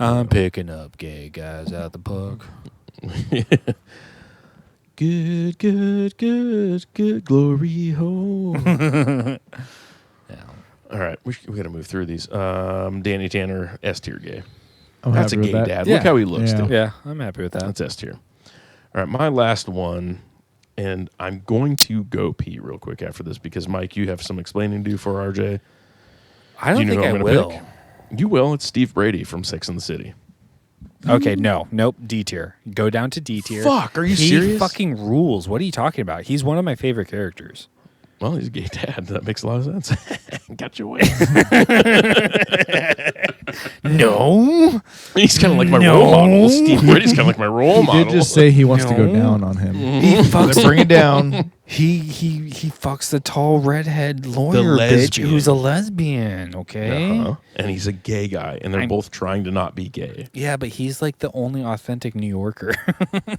I'm picking up gay guys out the park. Good, glory home. Yeah. All right, we got to move through these. Danny Tanner, S tier gay. I'm That's a happy with gay that. dad. Yeah. Look how he looks. Yeah. Too. Yeah, I'm happy with that. That's S tier. All right, my last one, and I'm going to go pee real quick after this because Mike, you have some explaining to do for RJ. I don't Do you know think who I I'm gonna will. pick? You will. It's Steve Brady from Sex and the City. Okay, nope, D tier. Go down to D tier. Fuck, are you he serious? fucking rules. What are you talking about? He's one of my favorite characters. Well, he's a gay dad. That makes a lot of sense. Got your way. No. He's kind of like my role model. Steve Brady's kind of like my role He model. did just say he wants to go down on him. He fucks Bring it down. He fucks the tall redhead lawyer bitch lesbian. who's a lesbian, okay? Uh-huh. And he's a gay guy, and they're both trying to not be gay. Yeah, but he's like the only authentic New Yorker.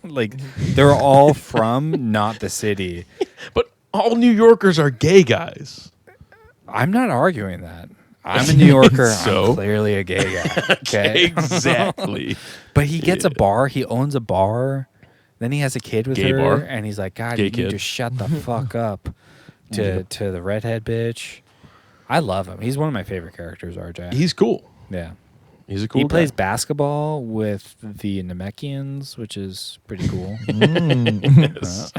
Like they're all from not the city. But all New Yorkers are gay guys. I'm not arguing that. I'm a New Yorker. So? I'm clearly a gay guy. Okay. Exactly. But he gets a bar. He owns a bar. Then he has a kid with Gay her, bar? and he's like, "God, Gay you need kid. to shut the fuck up." To the redhead bitch. I love him. He's one of my favorite characters. RJ. He's cool. Yeah. He's a cool He plays guy. basketball with the Namekians, which is pretty cool. Yes.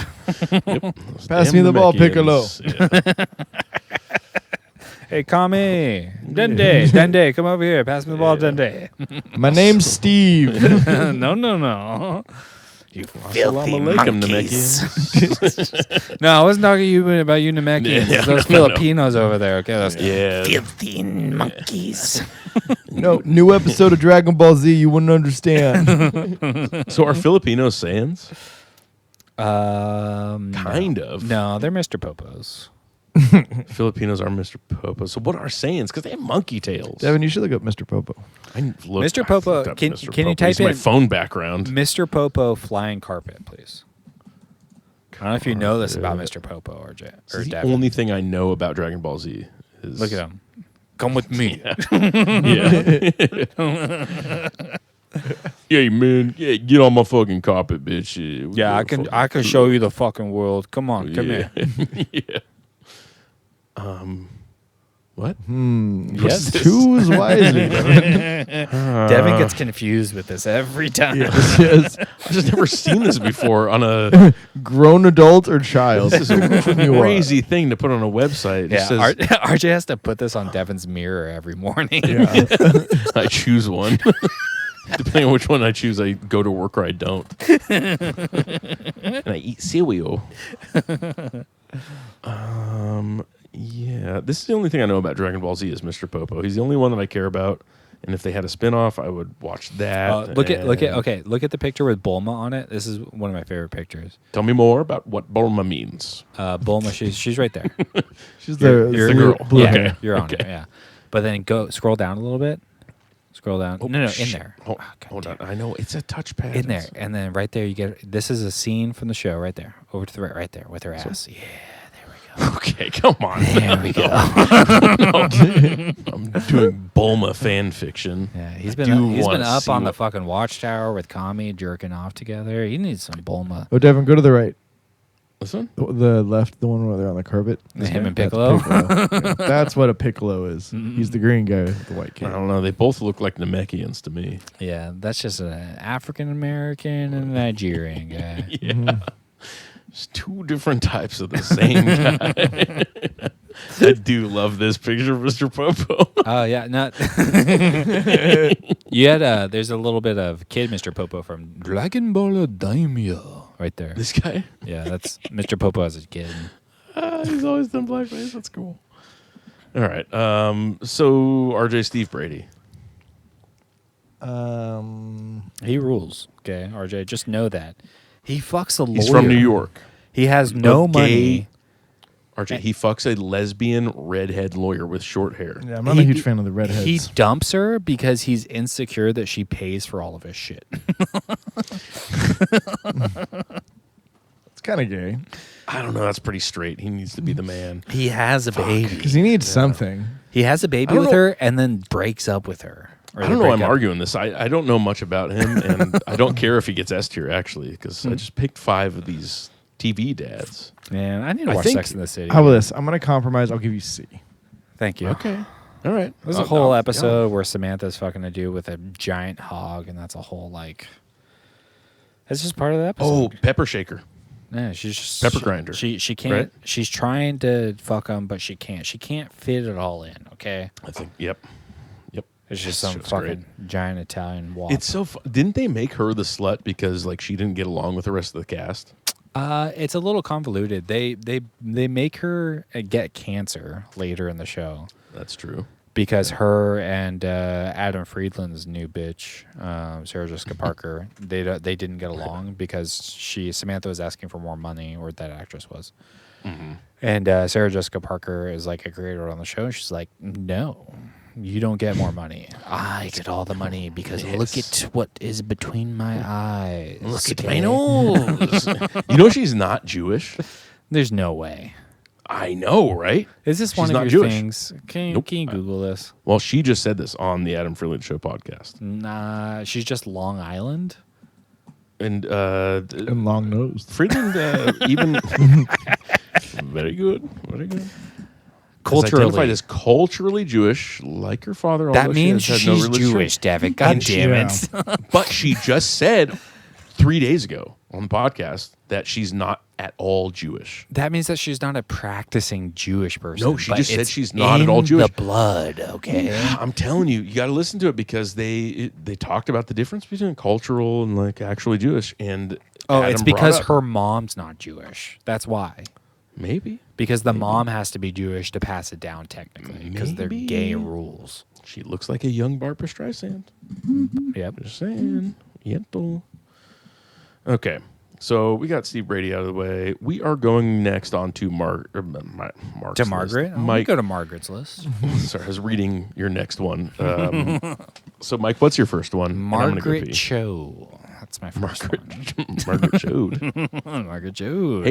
Pass Damn me the ball, Namekians. Piccolo. Yeah. Hey, Kami, Dende, come over here. Pass me the ball, Dende. My name's Steve. No. You filthy Assalamu alaikum, monkeys. Namekians. No, I wasn't talking about you Namekians. Yeah, Those no. Filipinos over there. Okay, those Yeah. filthy monkeys. No, new episode of Dragon Ball Z. You wouldn't understand. So are Filipinos Saiyans? No. Kind of. No, they're Mr. Popos. Filipinos are Mr. Popo. So what are Saiyans? Because they have monkey tails. Devin, you should look up Mr. Popo. Mr. Popo, can you type He's my in phone background. Mr. Popo flying carpet, please? I don't know if you know this about Mr. Popo or This or is the Devin. only thing I know about Dragon Ball Z. Is Look at him. Come with me. Yeah. Hey man, yeah, get on my fucking carpet, bitch. We Yeah, go fucking I can show you the fucking world. Come on, come here. Yeah. What? Yes. Choose wisely. Devin. Devin gets confused with this every time. Yes. I've just never seen this before on a Grown adult or child. this is a crazy thing to put on a website. It Yeah, just says, RJ has to put this on Devin's mirror every morning. I choose one. Depending on which one I choose, I go to work or I don't. And I eat cereal. Yeah, this is the only thing I know about Dragon Ball Z is Mr. Popo. He's the only one that I care about. And if they had a spin-off, I would watch that. Look at and look at the picture with Bulma on it. This is one of my favorite pictures. Tell me more about what Bulma means. Bulma, she's right there. She's the You're- blue- girl. blue Yeah, Okay. hair. you're on Okay. it. Yeah, but then scroll down a little bit. Scroll down. No, in shit. there. Hold, Oh, God hold on. damn. I know it's a touchpad. In there, and then right there you get. This is a scene from the show. Right there, over to the right there with her ass. Yeah, there we go. Okay, come on. There we go. I'm doing Bulma fan fiction. Yeah, he's I been do he's been wanna up see on the what- fucking watchtower with Kami jerking off together. He needs some Bulma. Oh, Devin, go to the right. This one? The left, the one where they're on the carpet. Him and That's Piccolo? Yeah, that's what a Piccolo is. He's the green guy with the white I cape. don't know. They both look like Namekians to me. Yeah, that's just an African American and a Nigerian guy. Yeah. There's two different types of the same guy. I do love this picture of Mr. Popo. Oh yeah, not. You had there's a little bit of Kid Mr. Popo from Dragon Ball Daimyo right there. This guy? Yeah, that's Mr. Popo as a kid. He's always done blackface. That's cool. All right. So RJ Steve Brady. He rules. Okay, RJ, just know that he fucks a lawyer. He's from New York. He has no gay- money. RJ, he fucks a lesbian redhead lawyer with short hair. Yeah, I'm not a huge fan of the redheads. He dumps her because he's insecure that she pays for all of his shit. It's kind of gay I don't know. That's pretty straight. He needs to be the man. He has a baby. because he needs something. He has a baby I don't with know. her and then breaks up with her. Or I they don't know. break I'm up. arguing this. I don't know much about him, and I don't care if he gets S tier actually, because I just picked 5 of these TV dads. Man, I need to I watch think- Sex in the City. How about this? I'm gonna compromise. I'll give you C. Thank you. Okay. All right. There's a whole episode where Samantha's fucking a dude with a giant hog, and that's a whole like. It's just part of the episode. Oh, pepper shaker. Yeah, she's just Pepper grinder, She can't. right? She's trying to fuck him, but she can't. She can't fit it all in. Okay, I think. Yep. it's just This some show's fucking giant Italian wop. It's so. Didn't they make her the slut because like she didn't get along with the rest of the cast? It's a little convoluted. They make her get cancer later in the show That's true. because her and Adam Friedland's new bitch, Sarah Jessica Parker, they didn't get along because Samantha was asking for more money, or that actress was. And Sarah Jessica Parker is like a creator on the show. And she's like, no, you don't get more money. I get all the money because look at what is between my eyes. Look at my nose. You know she's not Jewish. There's no way. I know, right? Is this She's one of not your Jewish. things? Can Nope. you Google this? Well, she just said this on the Adam Friedland Show podcast, Nah, she's just Long Island. and And long nosed. Friedland even very good, very good. Is Culturally, identified as culturally Jewish, like her father. that although means she has no she's religious Jewish, faith. David. God And she- damn yeah. it. But she just said 3 days ago on the podcast that she's not at all Jewish. That means that she's not a practicing Jewish person. No, she but just said it's she's not at all in Jewish. The blood, okay. I'm telling you, you got to listen to it because they talked about the difference between cultural and like actually Jewish. And Oh, Adam it's brought because up- her mom's not Jewish. That's why. maybe Because the mom has to be Jewish to pass it down technically, because they're Maybe. gay rules. she looks like a young Barbara Streisand. Yep. Just saying, Yentl. Okay, so we got Steve Brady out of the way. We are going next on to Mark's To list. Margaret? Oh, Mike, go to Margaret's list. sorry, I was reading your next one. So, Mike, what's your first one? And I'm gonna go Margaret pee. Cho. That's my first one. Margaret Chode. Margaret Cho.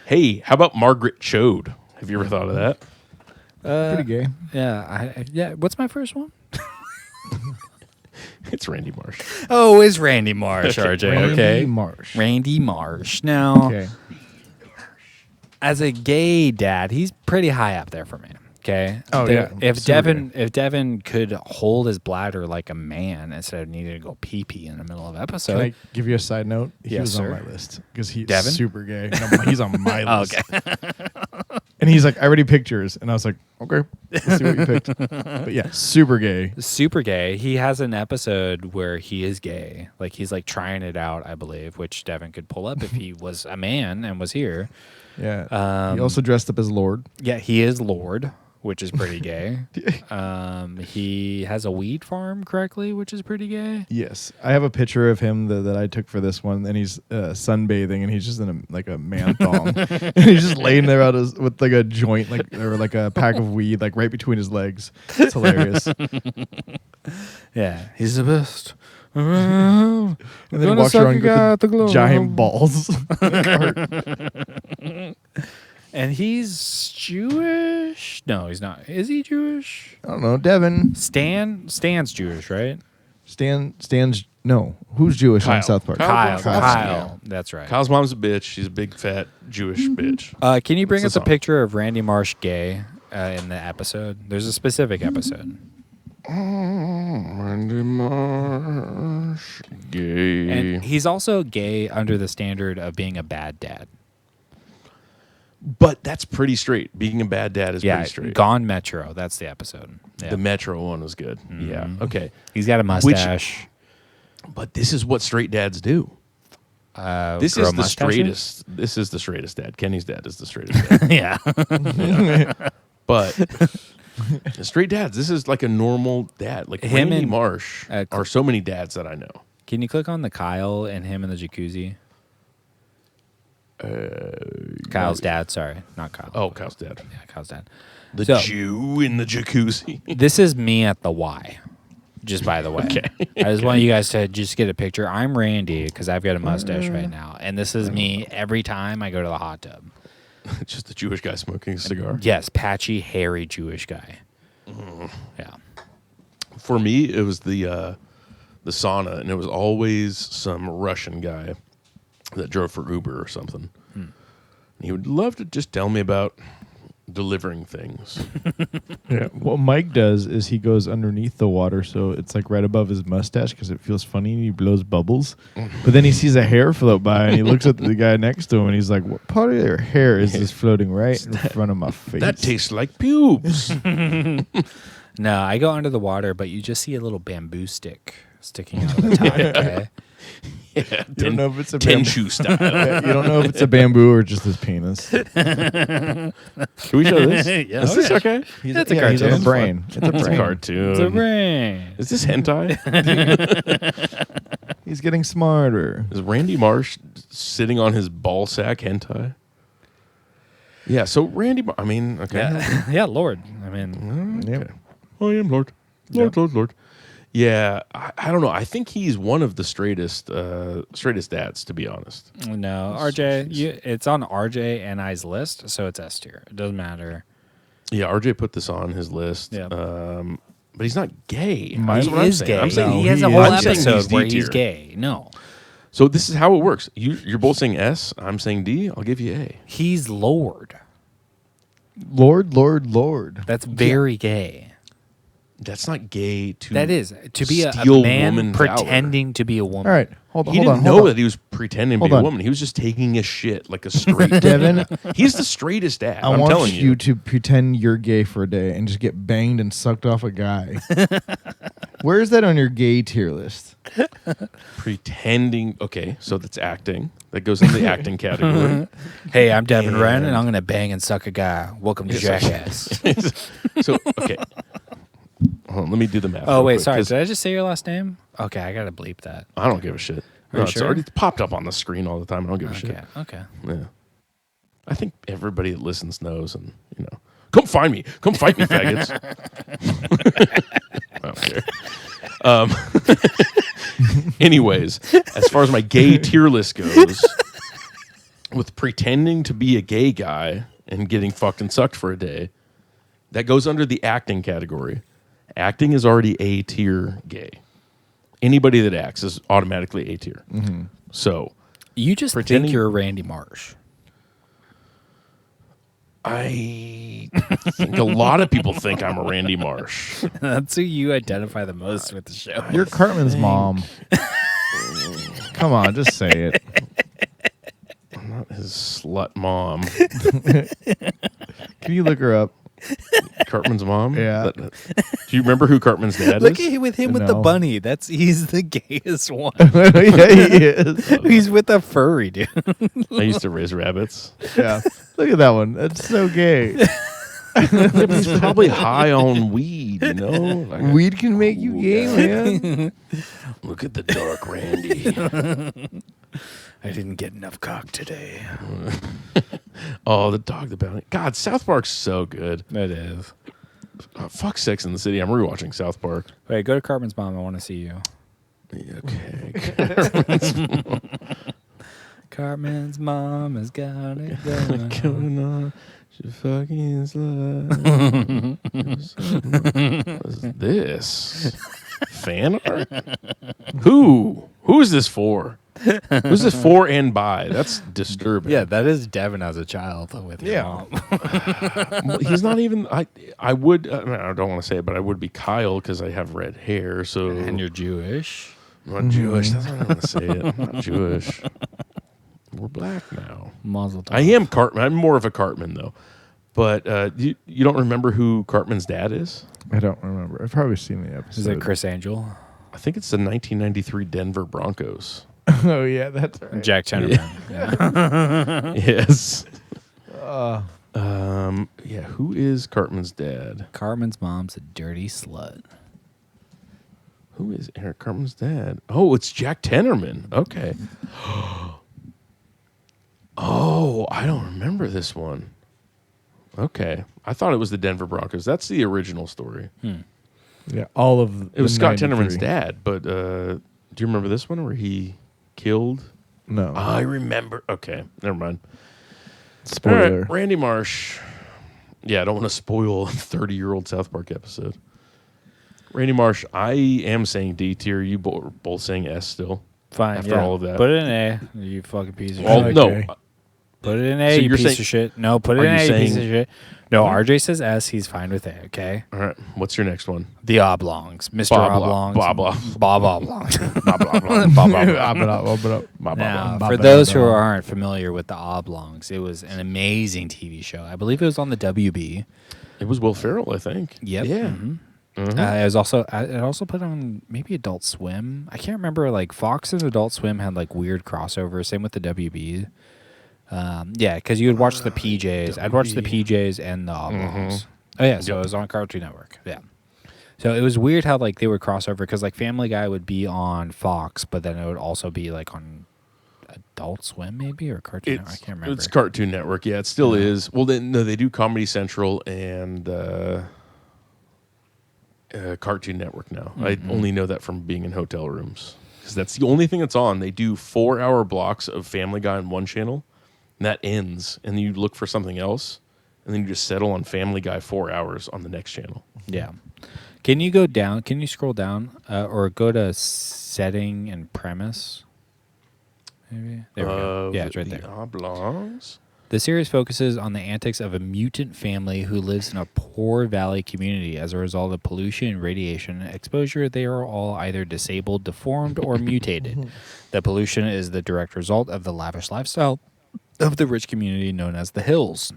Hey, how about Margaret Chode? Have you ever thought of that? Pretty gay. Yeah. What's my first one? It's Randy Marsh. Oh, it's Randy Marsh, RJ. Randy Okay. Marsh. Randy Marsh. Now, Okay. as a gay dad, he's pretty high up there for me. Okay. Oh, yeah. If Super if Devin could hold his bladder like a man instead of needing to go pee pee in the middle of episode. Can I give you a side note? He Yes, was sir. on my list because he's Devin? super gay. No, he's on my Oh, list. And he's like, I already picked yours. And I was like, okay, let's see what you picked. But yeah, super gay. Super gay. He has an episode where he is gay. Like he's like trying it out, I believe, which Devin could pull up if he was a man and was here. Yeah. He also dressed up as Lord. Yeah, he is Lord, which is pretty gay. He has a weed farm, correctly, which is pretty gay. Yes. I have a picture of him that I took for this one, and he's sunbathing, and he's just in a man thong. And he's just laying there with like a joint, or like a pack of weed, like right between his legs. It's hilarious. Yeah, he's the best. And And then he walks around with giant balls. And he's Jewish? No, he's not. Is he Jewish? I don't know. Devin. Stan's Jewish, right? Stan's no. Who's Jewish Kyle. on South Park? Kyle. That's right. Kyle's mom's a bitch. She's a big, fat, Jewish bitch. Can you bring What's us the a song? picture of Randy Marsh gay in the episode? There's a specific episode. Randy Marsh. Gay. And he's also gay under the standard of being a bad dad. But that's pretty straight. Being a bad dad is Yeah, pretty straight. Gone Metro. That's the episode. Yeah. The Metro one was good. Yeah. Okay. He's got a mustache. But this is what straight dads do. This grow is the mustaches? straightest. This is the straightest dad. Kenny's dad is the straightest dad. Yeah. But the straight dads, this is like a normal dad. Like Him Randy and- Marsh are so many dads that I know. Can you click on the Kyle and him in the jacuzzi? Kyle's dad. Sorry, not Kyle. Oh, Kyle's dad. Yeah, Kyle's dad. The So- Jew in the jacuzzi. This is me at the Y. Just by the way, Okay. I just want you guys to just get a picture. I'm Randy because I've got a mustache right now, and this is me every time I go to the hot tub. Just a Jewish guy smoking a cigar. Yes, patchy, hairy Jewish guy. Yeah. For me, it was the sauna, and it was always some Russian guy that drove for Uber or something. And he would love to just tell me about delivering things. Yeah. What Mike does is he goes underneath the water, so it's like right above his mustache because it feels funny, and he blows bubbles. But then he sees a hair float by, and he looks at the guy next to him, and he's like, "What part of your hair is this floating right in front of my face?" That tastes like pubes. No, I go under the water, but you just see a little bamboo stick sticking out of the top. Okay. Yeah, You don't know if it's a Tenshu style. Yeah, you don't know if it's a bamboo or just his penis. Can we show this? Yeah, Is this okay? He's, That's a yeah, he's on a cartoon. brain. It's a It's a brain. cartoon. It's a brain. Is this hentai? He's getting smarter. Is Randy Marsh sitting on his ball sack hentai? Yeah, so Randy, I mean, okay. Yeah, yeah, Lord. I mean, Yep. I am Lord. Lord. Yeah, I don't know. I think he's one of the straightest dads, to be honest. no, RJ. It's on RJ and I's list, so it's S tier. It doesn't matter. Yeah, RJ put this on his list. Yeah. But he's not gay. Mine That's He what I'm is saying. gay. I'm saying he has a he whole is. I'm saying episode where D he's tier. gay. No, So this is how it works. You're both saying S. I'm saying D. I'll give you A. he's Lord. Lord. That's very gay. That's not gay to. That is to be a steal man woman valor. pretending to be a woman. All right, hold on. He hold didn't on, know hold on. that he was pretending to Hold be a on. woman. He was just taking a shit like a straight Devin, He's the straightest dad. I I'm want telling you to pretend you're gay for a day and just get banged and sucked off a guy. Where is that on your gay tier list? Pretending. Okay, so that's acting. That goes in the acting category. Hey, I'm Devin Wren, and And- I'm gonna bang and suck a guy. Welcome to Jackass. So okay. Hold on, let me do the math. Oh real wait, quick, sorry. 'cause Did I just say your last name? Okay, I gotta bleep that. I don't give a shit. Are you No, it's sure? already popped up on the screen all the time. I don't give a Okay, shit. okay. Yeah. I think everybody that listens knows, and come find me. Come fight me, faggots. I don't care. Anyways, as far as my gay tier list goes, with pretending to be a gay guy and getting fucked and sucked for a day, that goes under the acting category. Acting is already A tier gay. Anybody that acts is automatically A tier. So You just Pretending- think you're Randy Marsh. I think a lot of people think I'm a Randy Marsh. That's who you identify the most with the show. You're Cartman's mom. Come on, just say it. I'm not his slut mom. Can you look her up? Cartman's mom? Yeah. Do you remember who Cartman's dad Look is? at him with the No. bunny. He's the gayest one. Yeah, he is. He's with a furry dude. I used to raise rabbits. Yeah. Look at that one. That's so gay. Yeah, but he's probably high on weed, Like, Weed can make you gay, man. look at the dark Randy. I didn't get enough cock today. Oh, the dog, the bounty. God, South Park's so good. It is. Fuck Sex in the City. I'm rewatching South Park. Wait, go to Cartman's mom. I want to see you. Yeah, okay. Cartman's mom has got it going. Going on. She fucking slut. What is this? Fan art? Who? Who's this for? Who's this for and by? That's disturbing. Yeah, that is Devin as a child with your Yeah. mom. Well, he's not even. I would. I don't want to say it, but I would be Kyle because I have red hair. So And you're Jewish. I'm not Jewish. That's why I don't want to say it. I'm not Jewish. we're black now. Mazel tov. I am Cartman. I'm more of a Cartman though. But you don't remember who Cartman's dad is? I don't remember. I've probably seen the episode. Is it Chris Angel? I think it's the 1993 Denver Broncos. Oh yeah, that's right. Jack Tenderman. Yeah. Yes. Yeah, who is Cartman's dad? Cartman's mom's a dirty slut. Who is Eric Cartman's dad? Oh, it's Jack Tenderman. Okay. Oh, I don't remember this one. Okay. I thought it was the Denver Broncos. That's the original story. Yeah, all of It was the Scott 93. Tenderman's dad, but do you remember this one where he killed? No. I remember. Okay, never mind. Spoiler. All right, Randy Marsh. Yeah, I don't want to spoil a 30-year-old South Park episode. Randy Marsh, I am saying D tier. You both saying S still. Fine. After all of that. Put it in A. You fucking piece of Well, shit. no. Okay. Put it in A, So you you're piece saying- of shit. No, put it Are in you A, you piece of saying- shit. No, RJ says S. He's fine with A, okay? All right, what's your next one? The Oblongs. Mr. Bob Oblongs. Bob Bob Oblongs. Blah, blah, blah. Blah, blah, blah, blah. Blah, blah, Now, blah. for Bob those who Oblong. aren't familiar with the Oblongs, it was an amazing TV show. I believe it was on the WB. It was Will Ferrell, I think. Yep. Yeah. Mhm. Mhm. It was also it also put on maybe Adult Swim. I can't remember. Like Fox and Adult Swim had like weird crossovers. Same with the WB. Yeah, because you would watch the PJs. I'd watch the PJs and the Oblongs. Oh yeah, so Yep. it was on Cartoon Network. Yeah. So it was weird how like they would cross over because like Family Guy would be on Fox, but then it would also be like on Adult Swim maybe or Cartoon Network. I can't remember. It's Cartoon Network. Yeah, it still is. Well, no, they do Comedy Central and Cartoon Network now. I only know that from being in hotel rooms because that's the only thing that's on. They do 4-hour blocks of Family Guy on one channel, and that ends, and then you look for something else, and then you just settle on Family Guy 4 hours on the next channel. Yeah. Can you go down? Can you scroll down or go to setting and premise? Maybe there we go. Yeah, it's right The there. Oblongs. The series focuses on the antics of a mutant family who lives in a poor valley community. As a result of pollution and radiation exposure, they are all either disabled, deformed, or mutated. The pollution is the direct result of the lavish lifestyle of the rich community known as the Hills,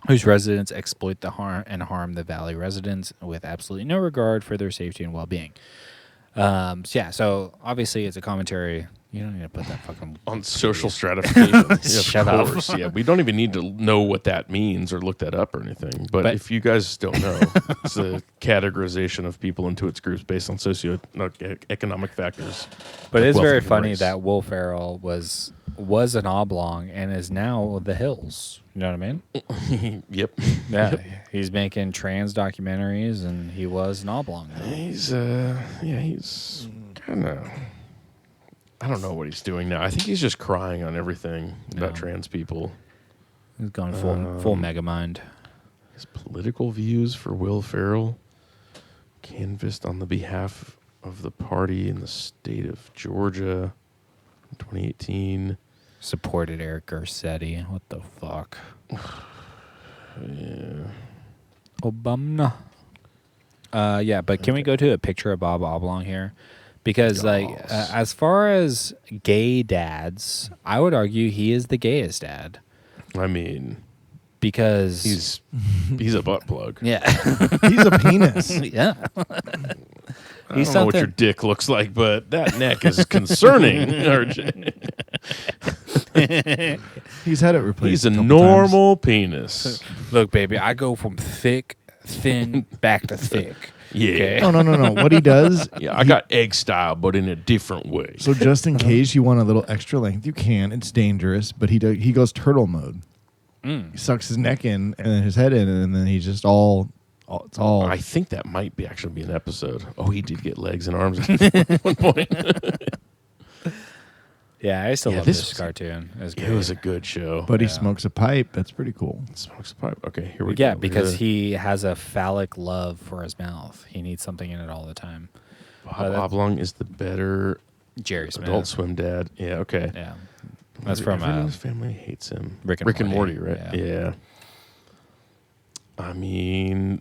whose residents exploit the harm the valley residents with absolutely no regard for their safety and well-being. So obviously it's a commentary. You don't need to put that fucking On social stratification. Shut of up. course. Yeah, we don't even need to know what that means or look that up or anything. But if you guys don't know, it's a categorization of people into its groups based on socioeconomic factors. But like it's wealth very and funny race. that Will Ferrell was an oblong and is now the Hills. You know what I mean? Yep. Yeah. He's making trans documentaries and he was an oblong. now. He's kind of, I don't know what he's doing now. I think he's just crying on everything about No. trans people. He's gone full megamind. His political views for Will Ferrell canvassed on the behalf of the party in the state of Georgia in 2018. Supported Eric Garcetti. What the fuck? Yeah. Obama. Yeah, but can we go to a picture of Bob Oblong here? Because Yes. as far as gay dads, I would argue he is the gayest dad I mean, because he's a butt plug. yeah, He's a penis. yeah. I He's don't know what your something. dick looks like, but that neck is concerning. RJ. He's had it replaced. He's a couple normal penis. Look, baby, I go from thick, thin, back to thick. Yeah. Okay. times. Oh no. What he does? Yeah, I got egg style, but in a different way. So just in case you want a little extra length, you can. It's dangerous, but he goes turtle mode. He sucks his neck in and then his head in, and then he's just all it's all. I think that might be actually be an episode. Oh, he did get legs and arms at one point. Yeah, I still Yeah, love this this was- cartoon. It was It great. was a good show. but he Yeah. smokes a pipe. That's pretty cool. Smokes a pipe. Okay, here we go. Yeah, because We're he has a phallic love for his mouth. He needs something in it all the time. Bob Oblong is the better Jerry Smith. Adult Swim dad. Yeah, okay. Yeah. That's from Everyone in his family hates him. Rick and Morty, Morty, right? Yeah. I mean,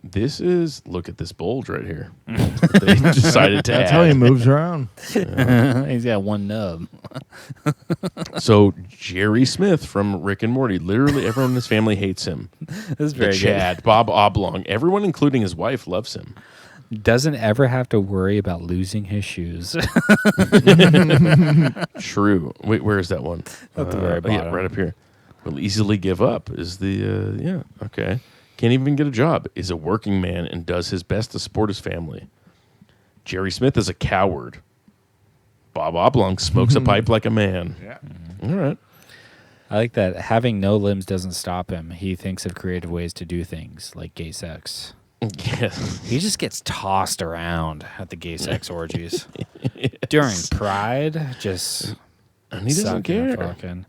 look at this bulge right here. They decided to That's add. how he moves around. He's got one nub. So Jerry Smith from Rick and Morty, literally everyone in his family hates him. This is The very Chad, Bob Oblong, everyone, including his wife, loves him. good. Doesn't ever have to worry about losing his shoes. True. Wait, where is that one? At the very Yeah, bottom. right up here. Will easily give up is the okay. Can't even get a job. Is a working man and does his best to support his family. Jerry Smith is a coward. Bob Oblong smokes a pipe like a man. Yeah. All right. I like that having no limbs doesn't stop him. He thinks of creative ways to do things like gay sex. Yeah. He just gets tossed around at the gay sex orgies. During Pride, just And he doesn't sucking and care. fucking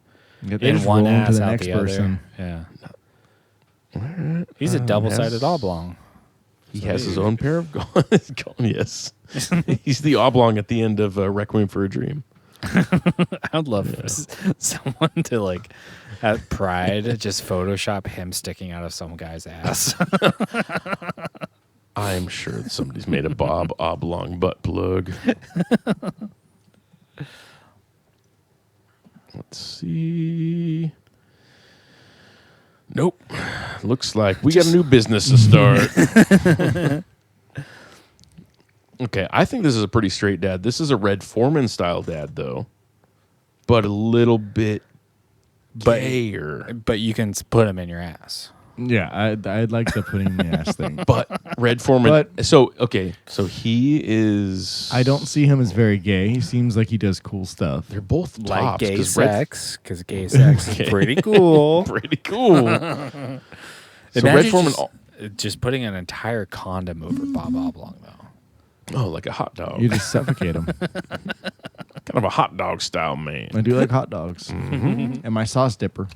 Get in this one rolling ass to the out next the person. other. Yeah. He's a double-sided has- oblong. He has his own pair of yes. He's the oblong at the end of Requiem for a Dream. I would love someone to like at Pride just Photoshop him sticking out of some guy's ass. I'm sure that somebody's made a Bob Oblong butt plug. Let's see. Nope. Looks like we got a new business to start. Okay, I think this is a pretty straight dad. This is a Red Foreman style dad, though, but a little bit gayer. But you can put him in your ass. Yeah, I'd like the putting in the ass thing. But Red Foreman. But- so he is. I don't see him as very gay. He seems like he does cool stuff. They're both Like tops, gay 'cause Red- sex, because gay sex Okay. is pretty cool. pretty cool. So Red Imagine Foreman. just putting an entire condom over Bob Oblong, though. Oh, like a hot dog. You just suffocate him. Kind of a hot dog style man. I do like hot dogs. And my sauce dipper.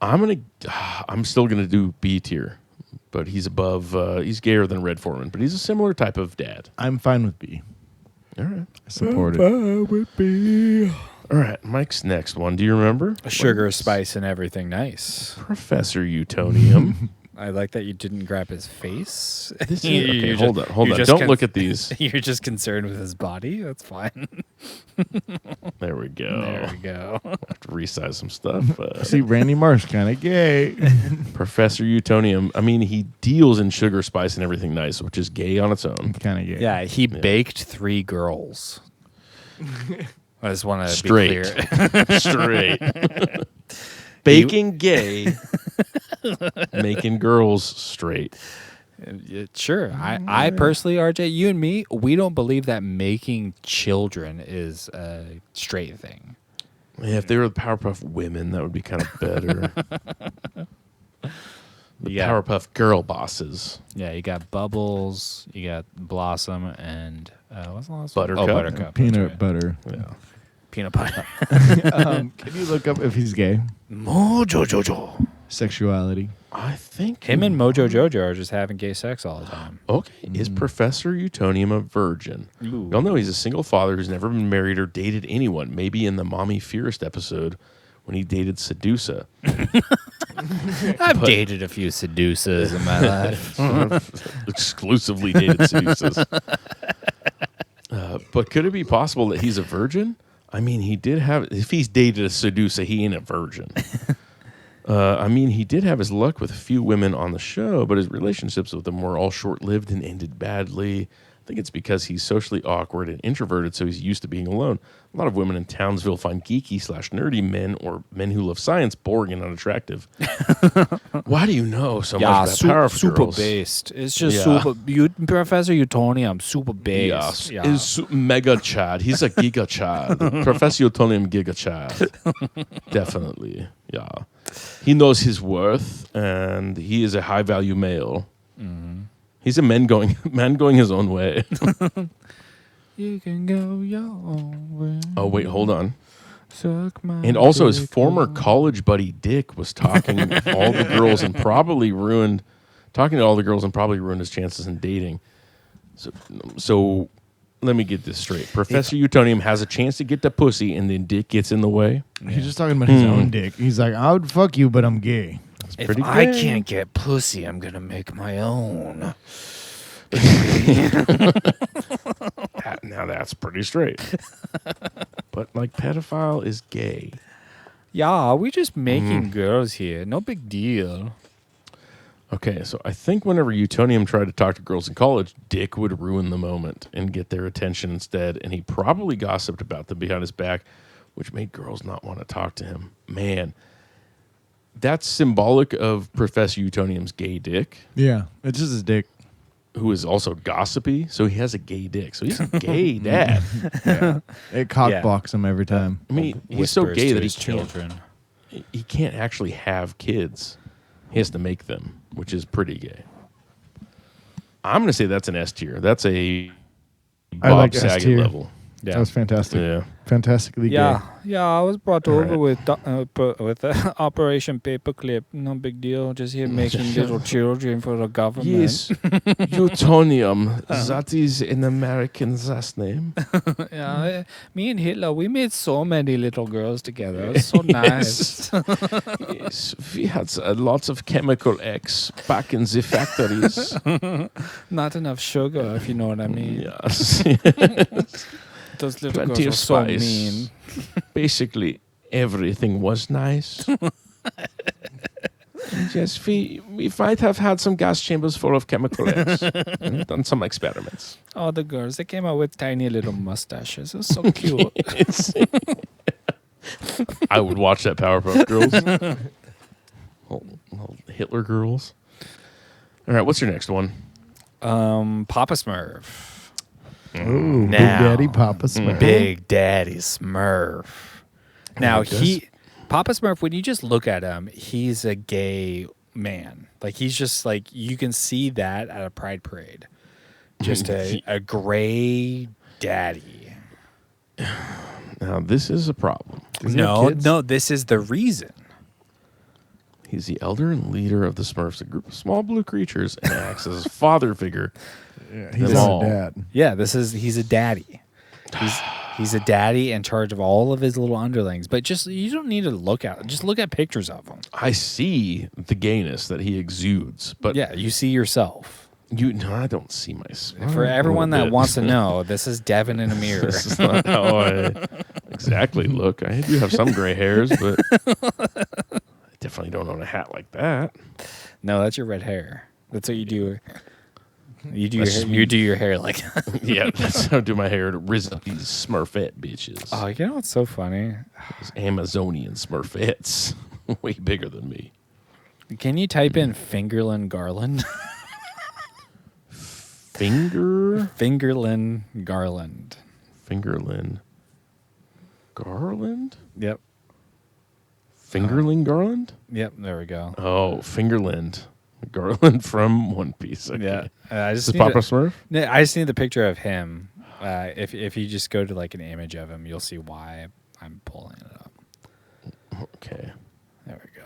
I'm still gonna do B tier, but he's above. He's gayer than Red Foreman, but he's a similar type of dad. I'm fine with B. All right. I support it. All right. Mike's next one. Do you remember? Sugar, spice, and everything nice. Professor Utonium. I like that you didn't grab his face. This is, You- okay, you're hold just- on. Hold you're on. just Don't con- look at these. You're just concerned with his body. That's fine. There we go. There we go. Have to resize some stuff. See, Randy Marsh kind of gay. Professor Utonium. I mean, he deals in sugar, spice, and everything nice, which is gay on its own. Kind of gay. Yeah, he baked 3 girls. I just want to Straight. be clear. Straight. Baking gay. Making girls straight. Sure. I personally, RJ, you and me, we don't believe that making children is a straight thing. Yeah, if they were the Powerpuff Women, that would be kind of better. The Yeah. Powerpuff Girl bosses. Yeah, you got Bubbles, you got Blossom, and what's the last Buttercup. one? Oh, Buttercup. that's Peanut right. butter. Yeah. Peanut butter. Can you look up if he's gay? Mojo Jojo. Sexuality. I think Him and Mojo Jojo are just having gay sex all the time. Okay, is Professor Utonium a virgin? Ooh. Y'all know he's a single father who's never been married or dated anyone. Maybe in the Mommy Fearest episode when he dated Sedusa. I've dated a few seducers in my life. Exclusively dated Sedusas. But could it be possible that he's a virgin? I mean, he did have. If he's dated a Sedusa, he ain't a virgin. I mean, he did have his luck with a few women on the show, but his relationships with them were all short-lived and ended badly. I think it's because he's socially awkward and introverted, so he's used to being alone. A lot of women in Townsville find geeky/nerdy men or men who love science boring and unattractive. Why do you know so much about Powerpuff super Girls? based. It's just Yeah. super. Professor Utonium, super based. Yes, is mega Chad. He's a Giga Chad. Professor Utonium Giga Chad. Definitely, yeah. He knows his worth, and he is a high value male. He's a man going his own way. You can go your own way. Oh wait, hold on. Suck my And also, his dick former off. college buddy Dick was talking all the girls and probably ruined his chances in dating. So let me get this straight. Professor Utonium has a chance to get the pussy, and then Dick gets in the way. He's just talking about his own dick. He's like, I would fuck you, but I'm gay. If pretty I gay. can't get pussy, I'm gonna make my own. Now that's pretty straight. But like pedophile is gay. Yeah, we just making girls here. No big deal. Okay, so I think whenever Utonium tried to talk to girls in college, Dick would ruin the moment and get their attention instead, and he probably gossiped about them behind his back, which made girls not want to talk to him. Man, that's symbolic of Professor Utonium's gay dick, Yeah, it's just his dick. who is also gossipy, so he has a gay dick. So he's a gay dad. It cockblocks him every time. I mean, he's so Whispers gay to that his children. he can't actually have kids. He has to make them, which is pretty gay. I'm going to say that's an S tier. That's a I Bob like S Saget tier. level. That was fantastic. Yeah. Fantastically Yeah, gay. I was brought All over right. with Operation Paperclip. No big deal. Just here making little children for the government. Yes, Utonium. That is an American last name. Yeah, me and Hitler, we made so many little girls together. It was so nice. Yes, we had lots of chemical X back in the factories. Not enough sugar, if you know what I mean. Yes. Those little Plenty girls of were so spice. mean. Basically, everything was nice. Yes, we might have had some gas chambers full of chemical X and done some experiments. Oh, the girls, they came out with tiny little mustaches. It was so cute. I would watch that Powerpuff Girls. Little Hitler girls. All right, what's your next one? Papa Smurf. Ooh, Big Now. Daddy Papa Smurf. Big Daddy Smurf. Now like this. Papa Smurf, when you just look at him, he's a gay man. Like he's just like you can see that at a pride parade. Just a gray daddy. Now, this is a problem. Does he have No, kids? no, this is the reason. He's the elder and leader of the Smurfs, a group of small blue creatures, and acts as a father figure. Yeah, he's Them not all. a dad. Yeah, he's a daddy. He's a daddy in charge of all of his little underlings. But just you don't need to look at just look at pictures of him. I see the gayness that he exudes, but Yeah, you see yourself. no, I don't see myself. For everyone that wants to know, this is Devin in a mirror. This is not how I exactly look. I do have some gray hairs, but I definitely don't own a hat like that. No, that's your red hair. That's what you do. You do That's you do your hair like. Yeah, that's how I do my hair to rizz up these Smurfette bitches. Oh, you know what's so funny? Those Amazonian Smurfettes. Way bigger than me. Can you type in Fingerlin Garland? Fingerlin Garland. Fingerlin Garland? Yep. Fingerling Garland? Yep. There we go. Oh, Fingerland. Garland from One Piece. Okay. Yeah. I Is just this need Papa a- Smurf? No, I just need the picture of him. If you just go to like an image of him, you'll see why I'm pulling it up. Okay. There we go.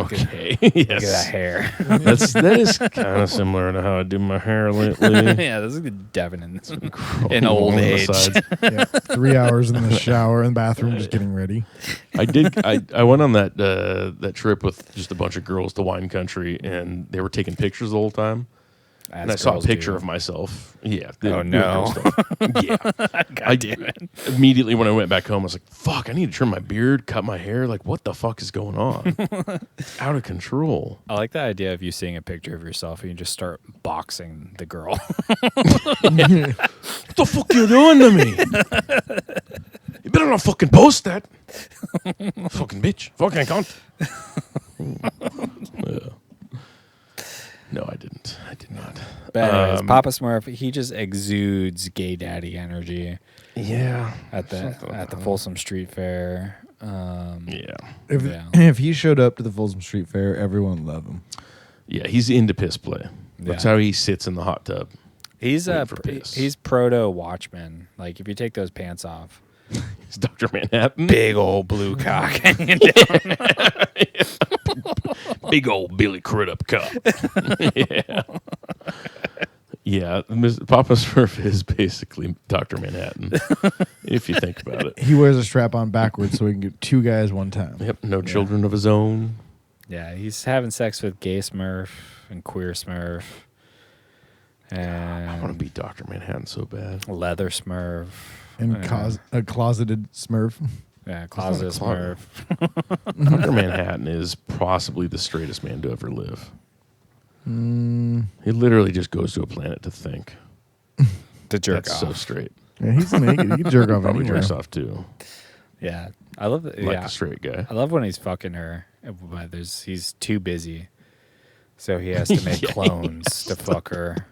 Okay. Look at that Yes. hair. That is kind of similar to how I do my hair lately. Yeah, this is Devin in In old age. Yeah, 3 hours in the shower in the bathroom, just getting ready. I went on that trip with just a bunch of girls to wine country, and they were taking pictures the whole time. And I saw a picture of myself. Yeah. Oh, doing no. girl stuff. Yeah. God damn it. Immediately when I went back home, I was like, fuck, I need to trim my beard, cut my hair. Like, what the fuck is going on? Out of control. I like the idea of you seeing a picture of yourself and you just start boxing the girl. What the fuck you doing to me? You better not fucking post that. Fucking bitch. Fucking cunt. Yeah. No, I didn't. I did not. But anyways, Papa Smurf, he just exudes gay daddy energy Yeah. at the Folsom Street Fair. Yeah. If Yeah. if he showed up to the Folsom Street Fair, everyone would love him. Yeah, he's into piss play. That's Yeah. how he sits in the hot tub. He's Waiting for piss. he's proto Watchman. Like if you take those pants off, He's Dr. Manhattan. big old blue cock hanging down. Big old Billy Crudup cup. Yeah. Yeah, Papa Smurf is basically Dr. Manhattan, if you think about it. He wears a strap on backwards so he can get two guys one time. Yep, no children of his own. Yeah, he's having sex with gay Smurf and queer Smurf. I want to And be Dr. Manhattan so bad. leather Smurf. And Yeah. a closeted Smurf. Yeah, closet closet. Smurf. Dr. Manhattan is possibly the straightest man to ever live. He literally just goes to a planet to think. To jerk That's off. so straight. Yeah, he's naked. He can jerk off Probably anywhere. jerks off too, Yeah, I love that. like Yeah, a straight guy. I love when he's fucking her, but he's too busy, so he has to make clones to fuck her.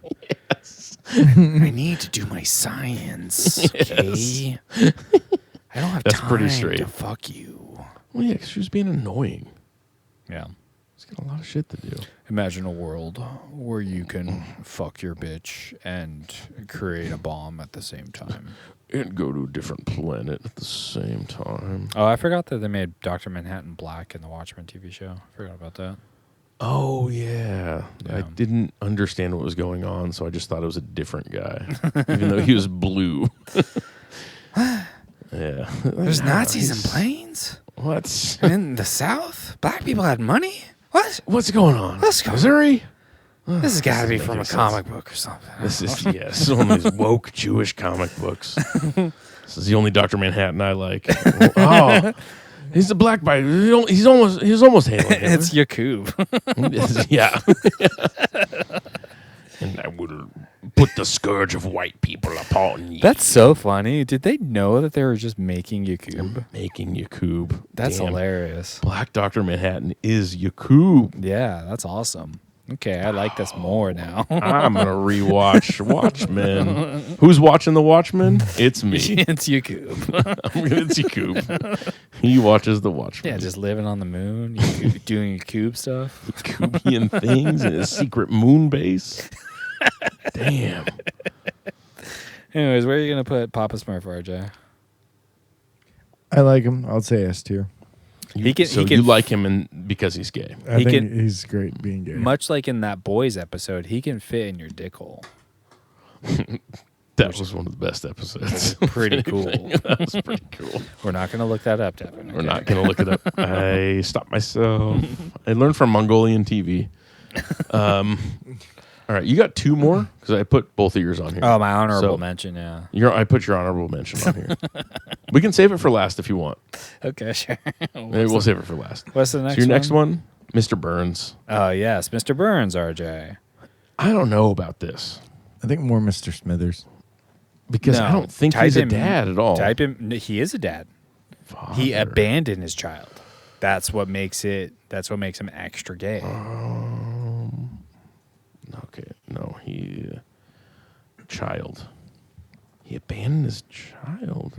I need to do my science. Okay, I don't have That's time pretty straight. to fuck you. Well, yeah, 'cause she was being annoying. Yeah. He's got a lot of shit to do. Imagine a world where you can fuck your bitch and create a bomb at the same time. And go to a different planet at the same time. Oh, I forgot that they made Dr. Manhattan black in the Watchmen TV show. Forgot about that. Oh, yeah. I Yeah. didn't understand what was going on, so I just thought it was a different guy, even though he was blue. Yeah. There's Nazis in planes What's in the South. Black people had money. What? what's going on? Let's go. Missouri? This has got to be doesn't from a make any comic book or something. This is yes, one of these woke Jewish comic books. This is the only Dr. Manhattan I like. Oh, he's the black guy. He's almost hailing Hitler. It's Yakub. Yeah. And I will put the scourge of white people upon you. That's so funny. Did they know that they were just making Yakub? Making Yakub. That's Damn. hilarious. Black Dr. Manhattan is Yakub. Yeah, that's awesome. Okay, I like this more now. I'm going to rewatch Watchmen. Who's watching the Watchmen? It's me. It's Yakub. It's Yakub. He watches the Watchmen. Yeah, just living on the moon, Yakub, doing Yakub stuff. Yakubian things in his secret moon base. Damn. Anyways, where are you going to put Papa Smurf, RJ? I like him. I'll say S tier. He can- So he can- you like him because he's gay. I He think can- he's great being gay. Much like in that Boys episode, he can fit in your dick hole. That was one of the best episodes. Pretty cool. That was pretty cool. We're not going to look that up, Devin. We're okay? not going to look it up. I stopped myself. I learned from Mongolian TV. All right, you got two more? Because I put both of yours on here. Oh, my honorable So- mention, yeah. I put your honorable mention on here. We can save it for last if you want. Okay, sure. Maybe we'll save it for last. What's the next So your next one, Mr. Burns. Oh, yes, Mr. Burns, RJ. I don't know about this I think more Mr. Smithers. because I No, don't think type he's a in- dad at all. Type him. He is a dad. He Father. abandoned his child. That's what makes him extra gay. Okay, no, child. He abandoned his child.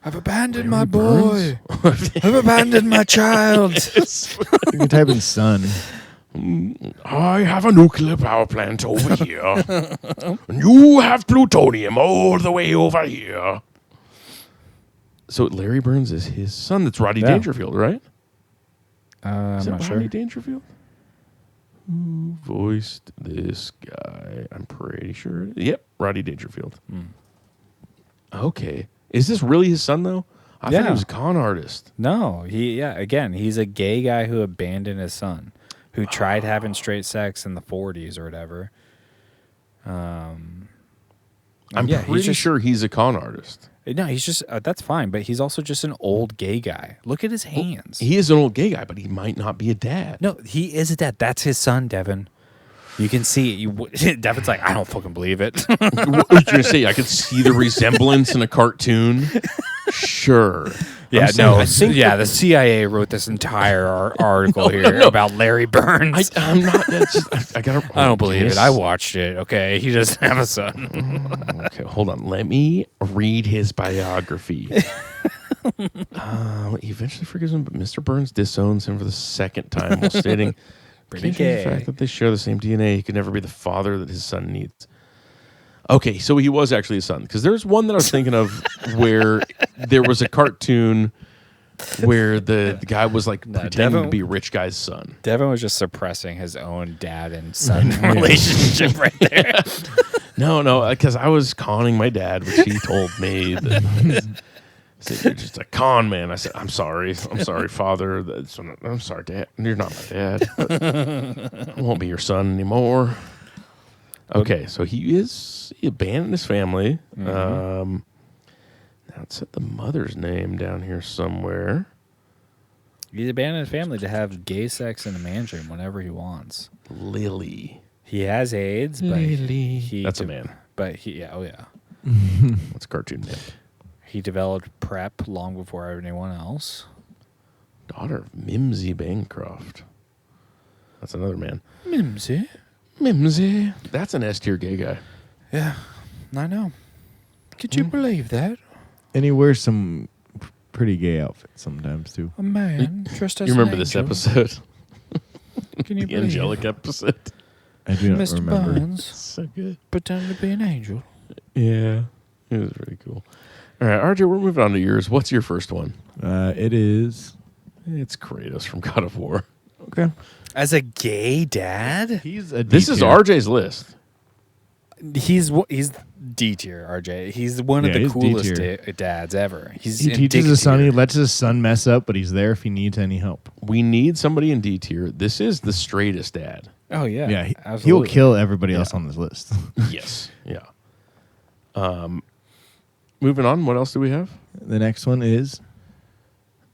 I've abandoned my boy. I've abandoned my child. You can type in son. I have a nuclear power plant over here. And you have plutonium all the way over here. So Larry Burns is his son. That's Rodney Yeah. Dangerfield, right? I'm Is it not Rodney sure. Dangerfield? Who voiced this guy? I'm pretty sure. Yep, Rodney Dangerfield. Okay. Is this really his son, though? I thought Yeah. he was a con artist. No, again, he's a gay guy who abandoned his son, who tried having straight sex in the 40s or whatever. I'm yeah, he's pretty just- sure he's a con artist. No, he's just that's fine, but he's also just an old gay guy. Look at his hands. He is an old gay guy, but he might not be a dad. No, he is a dad. That's his son, Devin. You can see it. Devin's like, I don't fucking believe it. What was you going to say? I could see the resemblance in a cartoon. Sure. Yeah, I'm saying, no, I think the CIA wrote this entire article here about Larry Burns. I'm not. That's just, I gotta. I don't believe Yes. it. I watched it. Okay, he doesn't have a son. Okay, hold on. Let me read his biography. He eventually forgives him, but Mr. Burns disowns him for the second time while stating, Pretty "Can't change the gay. fact that they share the same DNA. He could never be the father that his son needs." Okay, so he was actually a son because there's one that I was thinking of where there was a cartoon where the guy was like pretending Devin- to be a rich guy's son. Devin was just suppressing his own dad and son relationship right there. No, because I was conning my dad, which he told me that said, "You're just a con man." I said, "I'm sorry, Father. I'm sorry, Dad. You're not my dad. But I won't be your son anymore." Okay, so he abandoned his family. Now it said the mother's name down here somewhere. He's abandoned his family to have gay sex in a mansion whenever he wants. Lily. He has AIDS, but Lily. That's a man. But yeah. That's a cartoon name. He developed PrEP long before anyone else. Daughter of Mimsy Bancroft. That's another man. Mimsy. That's an S-tier gay guy. Yeah, I know. Could you believe that? And he wears some pretty gay outfits sometimes too. A man dressed as You remember an this angel. episode? Can you The believe angelic episode. I do not Mr. remember. Burns So good. pretended to be an angel. Yeah. It was really cool. All right, RJ, we're moving on to yours. What's your first one? It is It's Kratos from God of War. okay. As a gay dad? He's a This is D-tier. RJ's list. He's D tier, RJ. He's one of Yeah, the he's coolest D-tier. dads ever. He's He in teaches dick his son. tier. He lets his son mess up, but he's there if he needs any help. We need somebody in D tier. This is the straightest dad. Oh yeah, Yeah, he'll absolutely. kill everybody else on this list. Yes. Yeah. Moving on. What else do we have? The next one is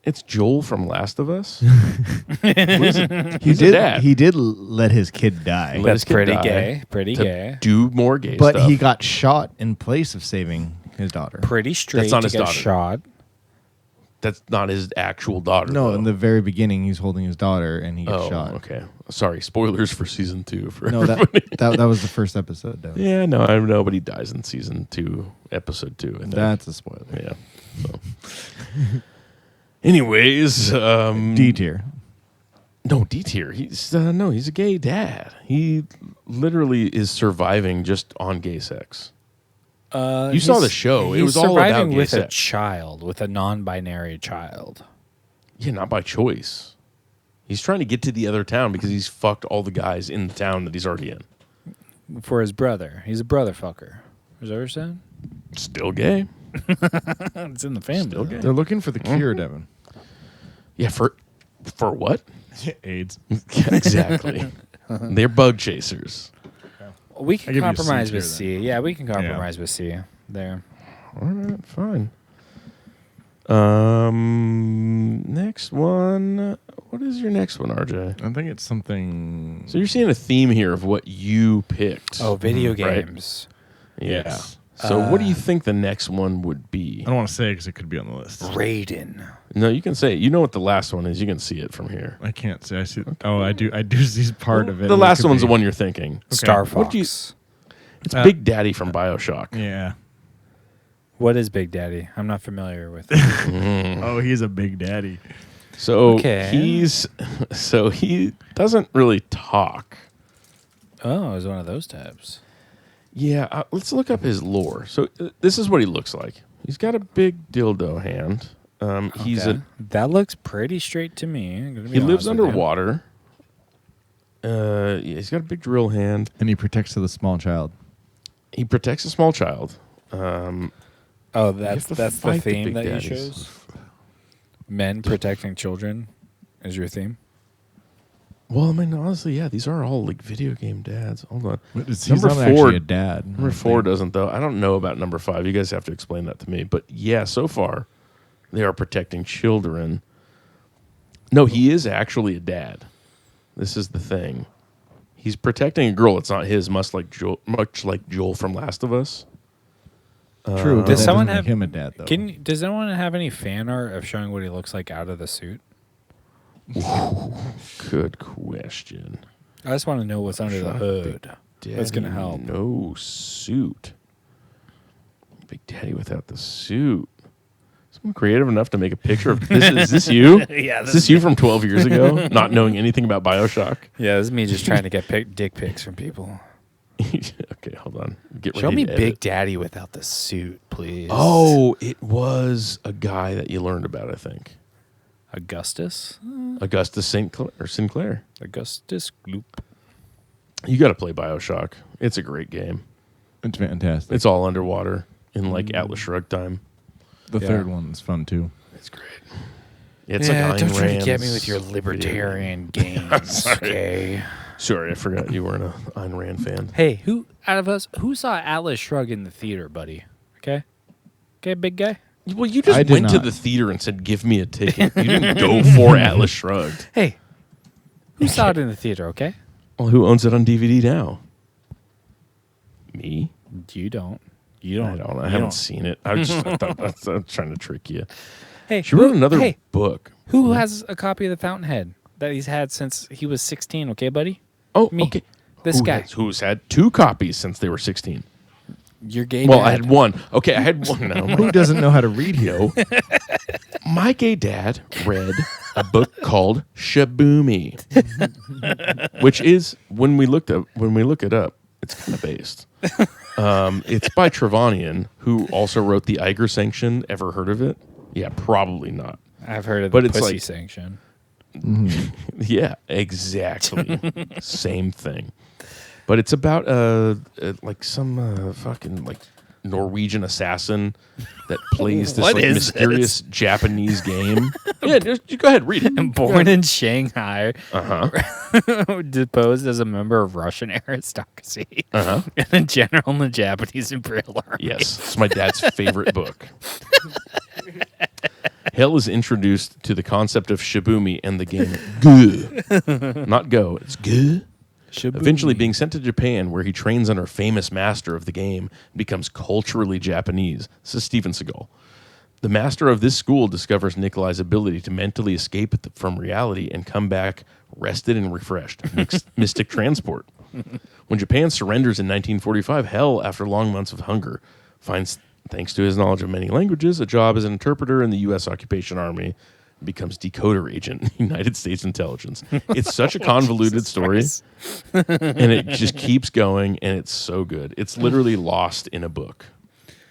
It's Joel from Last of Us. He's a dad. he did let his kid die, Let That's his kid pretty die gay. Pretty to gay. do more gay but stuff. he got shot in place of saving his daughter. Pretty straight not to his get daughter. shot. That's not his actual daughter. No, though. in the very beginning, he's holding his daughter and he gets Oh, shot. okay. Sorry, spoilers for season 2. For No, everybody. that was the first episode. Though. Yeah, no, I know, but he dies in season 2, episode 2. I think. That's a spoiler. Yeah. So. Anyways, D tier. no D tier. He's he's a gay dad. He literally is surviving just on gay sex. You saw the show. It He's was all surviving about gay with a sex. child, with a non-binary child. Yeah, not by choice. He's trying to get to the other town because he's fucked all the guys in the town that he's already in. For his brother. He's a brother fucker. Is that what you're saying? Still gay. It's in the family. Still gay. They're looking for the cure, Devin. Yeah, for what? AIDS. Exactly. They're bug chasers. We I can give you a C compromise tier with C. Yeah, we can compromise Yeah. with C there. All right, fine. Next one. What is your next one, RJ? I think it's something. So you're seeing a theme here of what you picked. Oh, video Right. games. Yeah. Yes. So what do you think the next one would be? I don't want to say because it could be on the list. Raiden. No, you can say it. You know what the last one is. You can see it from here. I can't say. I see. Oh, I do. I do see part of it. The It last could one's be- the one you're thinking. Star What Fox. do you- It's Big Daddy from BioShock. Yeah. What is Big Daddy? I'm not familiar with it. Oh, he's a big daddy. So Okay. he doesn't really talk. Oh, it was one of those tabs. Yeah, let's look up his lore. So this is what he looks like. He's got a big dildo hand. He's Okay. That looks pretty straight to me. I'm gonna be he lives honest with you. underwater. Yeah, he's got a big drill hand. And he protects the small child. He protects a small child. Oh, that's to the fight the theme big that you daddies. chose. Men protecting children is your theme. Well, I mean, honestly, yeah, these are all like video game dads. Hold on. He's Number not 4 actually a dad. Number 4 doesn't though. I don't know about number 5. You guys have to explain that to me. But yeah, so far they are protecting children. No, he is actually a dad. This is the thing. He's protecting a girl. It's not his. Much like Joel from Last of Us. True. but Does that someone doesn't make have- him a dad though? Does anyone have any fan art of showing what he looks like out of the suit? Good question. I just want to know what's under the hood. That's gonna Daddy, help. No suit. Big Daddy without the suit. Someone creative enough to make a picture of this. Is this you? Yeah, Is this you from 12 years ago? Not knowing anything about BioShock? Yeah, this is me just trying to get dick pics from people. Okay, hold on. Get Show ready me to Big edit. Daddy without the suit, please. Oh, it was a guy that you learned about, I think. Augustus? Augustus Sinclair. Augustus Gloop. You got to play BioShock. It's a great game. It's fantastic. It's all underwater in like Atlas Shrugged time. The third one's fun too. It's great. It's like Ayn don't try to get Rand's me with your video. libertarian games, okay? Sorry, I forgot you weren't a Ayn Rand fan. Hey, who out of us who saw Atlas Shrugged in the theater, buddy? Okay, big guy. Well, you just I did went to not. the theater and said, "Give me a ticket." You didn't go for Atlas Shrugged. Hey, who saw it in the theater? Okay, Well, who owns it on DVD now? Me? you don't. I haven't seen it. I thought I'm trying to trick you. Hey, She wrote another Hey, book. who has a copy of the Fountainhead that he's had since he was 16? Okay, buddy. Oh, Me. okay. This guy. Who's had 2 copies since they were 16? You're gay. Well, dad. I had 1. Okay, I had 1 now. Who doesn't know how to read here? No. My gay dad read a book called Shaboomy, which is when we look it up, it's kind of based. It's by Trevanian, who also wrote the Eiger Sanction. Ever heard of it? Yeah, probably not. I've heard of But the it's Pussy like- Sanction. Yeah, exactly. Same thing. But it's about like some fucking like Norwegian assassin that plays this What like is mysterious Japanese game. Yeah, just go ahead, read it. Born in Shanghai, Uh-huh. deposed as a member of Russian aristocracy, Uh-huh. and a general in the Japanese Imperial Army. Yes, it's my dad's favorite book. Hell is introduced to the concept of Shibumi and the game Go. Not Go, it's Go. Eventually being sent to Japan, where he trains under a famous master of the game and becomes culturally Japanese. This is Steven Seagal. The master of this school discovers Nikolai's ability to mentally escape from reality and come back rested and refreshed. Mystic transport. When Japan surrenders in 1945, Hell, after long months of hunger, finds, thanks to his knowledge of many languages, a job as an interpreter in the U.S. occupation army, and becomes decoder agent, United States intelligence. It's such a convoluted story, and it just keeps going, and it's so good. It's literally lost in a book.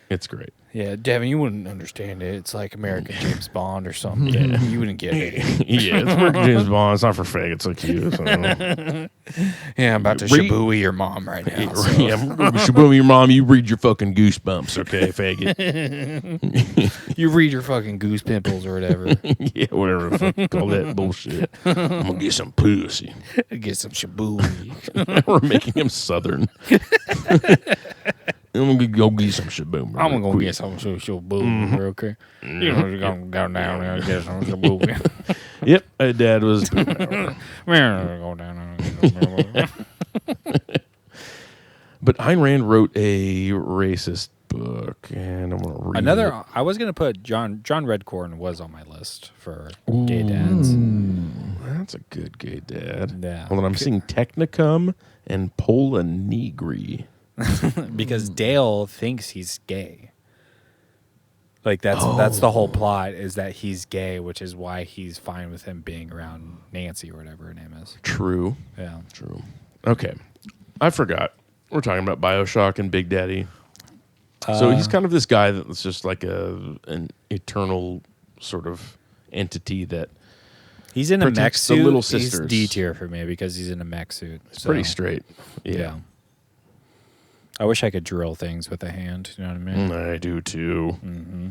It's great. Yeah, Devin, you wouldn't understand it. It's like American James Bond or something. Yeah. You wouldn't get it. Yeah, it's American James Bond. It's not for faggots like you. So. Yeah, I'm about to Read- Shabooey your mom right now. so- Yeah, Shaboom, your mom, you read your fucking goosebumps, okay, faggot? You read your fucking goose pimples or whatever. Yeah, whatever the fuck you call that bullshit. I'm gonna get some pussy. Get some Shabooey. We're making him southern. I'm gonna go get some shaboom. I'm gonna go get some Shabooey real quick. You know, you're gonna go down there and get some Shabooey. Yep, my dad was. Go down there. But Ayn Rand wrote a racist book, and I'm gonna read it. I was gonna put John Redcorn was on my list for gay dads. That's a good gay dad. Yeah. Hold on, I'm seeing Technicum and Pola Negri. Because Dale thinks he's gay. Like that's the whole plot is that he's gay, which is why he's fine with him being around Nancy or whatever her name is. True. Yeah. True. Okay. I forgot. We're talking about BioShock and Big Daddy. So he's kind of this guy that's just like an eternal sort of entity that He's in a mech protects the suit. little He's sisters. D tier for me because he's in a mech suit. is pretty straight. Yeah. I wish I could drill things with a hand. You know what I mean? I do too. Mm-hmm.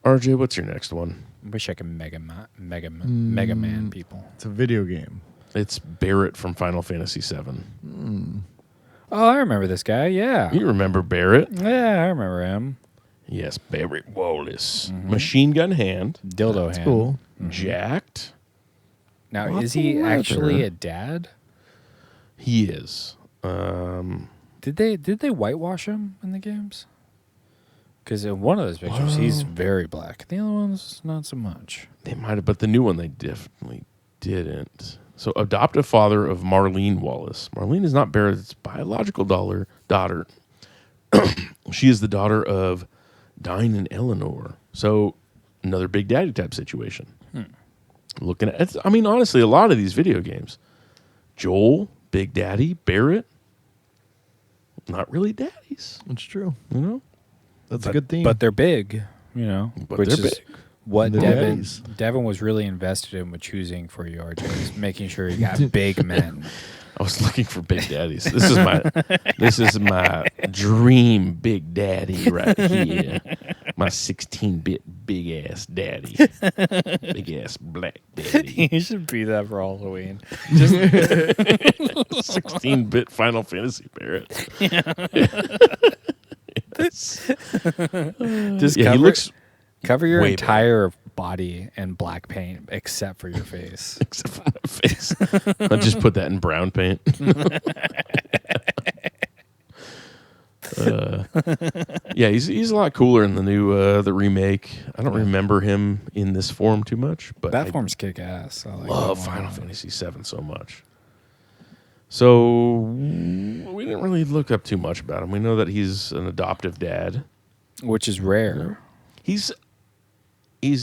RJ, what's your next one? I wish I could Mega Man people. It's a video game. It's Barrett from Final Fantasy VII. Oh, I remember this guy. Yeah. You remember Barrett? Yeah, I remember him. Yes, Barrett Wallace. Machine gun hand. Dildo hand. Cool. Jacked. Now, Lots is he of leather. actually a dad? He is. Did they whitewash him in the games? Because in one of those pictures, he's very black. The other one's not so much. They might have, but the new one they definitely didn't. So, adoptive father of Marlene Wallace. Marlene is not Barrett's biological daughter. She is the daughter of Dine and Eleanor. So, another Big Daddy type situation. Looking at, I mean, honestly, a lot of these video games, Joel, Big Daddy, Barrett, not really daddies, It's true. you know? That's a good theme. But they're big, you know. But which they're is big. what They're Devin daddies. Devin was really invested in with choosing for you, RJ, is making sure you got big men. I was looking for Big Daddies. This is my dream Big Daddy right here. My 16-bit big ass daddy, big ass black daddy. You should be that for Halloween. 16-bit Final Fantasy parrot. Yes. Just Yeah, he looks cover your way entire body in black paint except for your face. except for my face. I'll just put that in brown paint. Yeah, he's a lot cooler in the new the remake. I don't remember him in this form too much, but That I form's kick ass. I like love that one. Final Fantasy VII so much. So we didn't really look up too much about him. We know that he's an adoptive dad. Which is rare. He's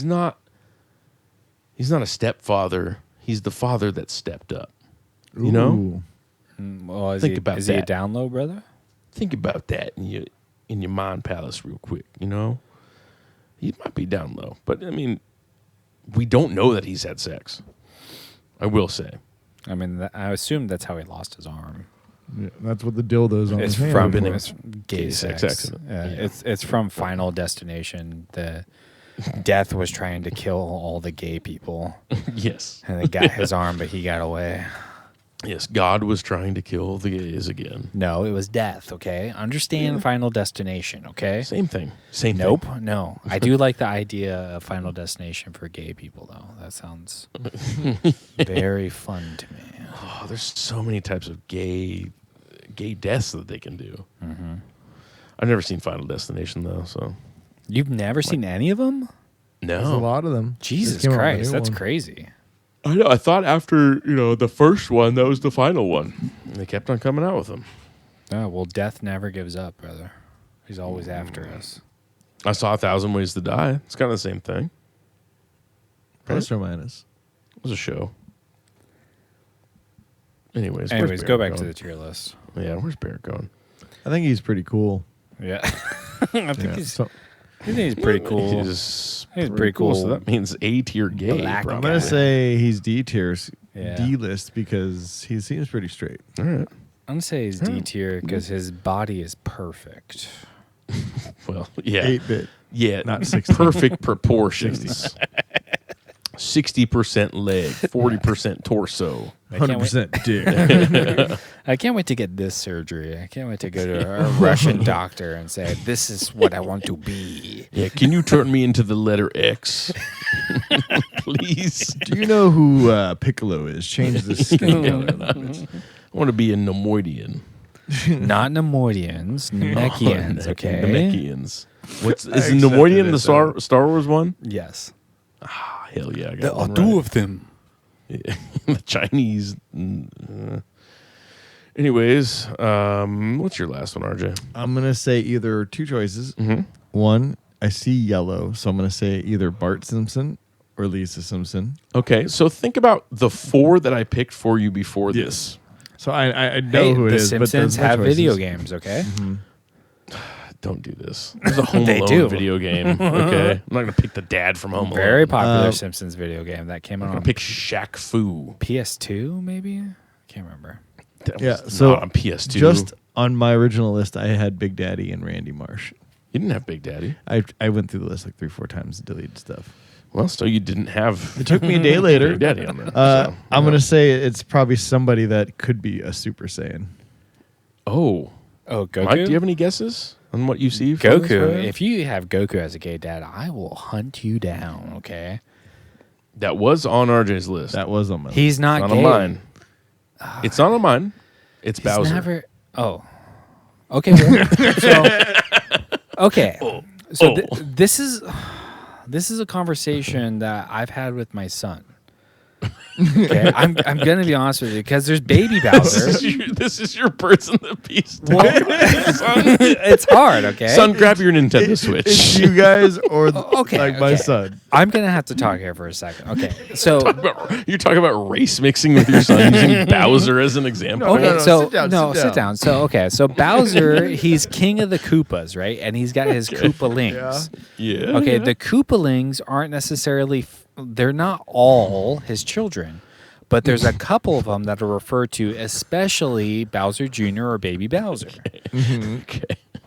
not a stepfather. He's the father that stepped up. You know? Ooh. Well, is Think he, about is he a that. down low brother? Think about that in your mind palace real quick, you know? He might be down low, but I mean, we don't know that he's had sex. I will say. I mean, I assume that's how he lost his arm. Yeah, that's what the dildo's on It's his hand. from been it's gay sex sex. accident. Yeah, Yeah. It's from Final Destination. The Death was trying to kill all the gay people, Yes. and they got his arm, but he got away. Yes, God was trying to kill the gays again. No, it was Death. Okay, understand Final Destination. Okay. Same thing. Same Nope. thing. No, I do like the idea of Final Destination for gay people, though. That sounds very fun to me. Oh, there's so many types of gay deaths that they can do. Mm-hmm. I've never seen Final Destination though, so You've never seen any of them? There's a no. lot of them. Jesus Just came out with a Christ, new that's one. crazy. I know. I thought after the first one, that was the final one. And they kept on coming out with them. Oh, well, Death never gives up, brother. He's always after us. I saw 1,000 Ways to Die. It's kind of the same thing. Plus or minus. It was a show. Anyways, Anyways, go back to the tier list. Yeah, where's Barrett going? I think he's pretty cool. Yeah. I think Yeah. he's pretty cool. He's pretty cool. So that means A tier gay. Black probably. I'm gonna say he's D tiers, Yeah. D list because he seems pretty straight. All right. I'm going to say he's D tier because his body is perfect. Well, yeah. 8-bit. Yeah, Not 60. perfect proportions. 60% leg, 40% torso. I can't, wait, 100% dick. I can't wait to get this surgery. I can't wait to go to a Russian doctor and say, this is what I want to be. Yeah, can you turn me into the letter X? Please. Do you know who Piccolo is? Change the skin color a little bit. I want to be a Nemoidian. Not Nemoidians, Namekians, okay? Namekians. Is accepted Nemoidian it, the Star Wars one? Yes. Ah, hell yeah. I got There are one two right. of them. Yeah. The Chinese. Anyways, what's your last one, RJ? I'm gonna say either two choices. Mm-hmm. One, I see yellow, so I'm gonna say either Bart Simpson or Lisa Simpson. Okay, so think about the 4 that I picked for you before this. So I know Hey, who it the is, but Simpsons there's no have choices. video games, okay? Don't do this. There's a Home They Alone do. video game. Okay, I'm not gonna pick the dad from Home Alone. Very popular Simpsons video game that came I'm out gonna on pick Shaq Fu. PS2, maybe? I can't remember. That Yeah, was so not on PS2. Just on my original list, I had Big Daddy and Randy Marsh. You didn't have Big Daddy. I went through the list like 3-4 times and deleted stuff. Well, so you didn't have It took me a day later. Big Daddy on there. I'm gonna say it's probably somebody that could be a Super Saiyan. Oh, Oh, Goku? Mike, do you have any guesses on what you see? from this Goku. guy? If you have Goku as a gay dad, I will hunt you down, okay? That was on RJ's list. That was on my list. He's not Not gay. on mine. It's not on mine. It's He's Bowser. never... Oh. Okay. Well, okay. So this is a conversation that I've had with my son. Okay, I'm gonna be honest with you because there's baby Bowser. This is your birds and the beast. It's hard. Okay, Son, grab your Nintendo Switch. It's you guys or Okay, like my okay. son. I'm gonna have to talk here for a second. Okay, so You're talking about race mixing with your son using Bowser as an example. okay, no, so sit down, no, sit sit down. So okay, so Bowser, he's king of the Koopas, right? And he's got his Koopalings. Yeah. Okay, the Koopalings aren't necessarily, they're not all his children, but there's a couple of them that are referred to, especially Bowser Jr. or Baby Bowser. Okay.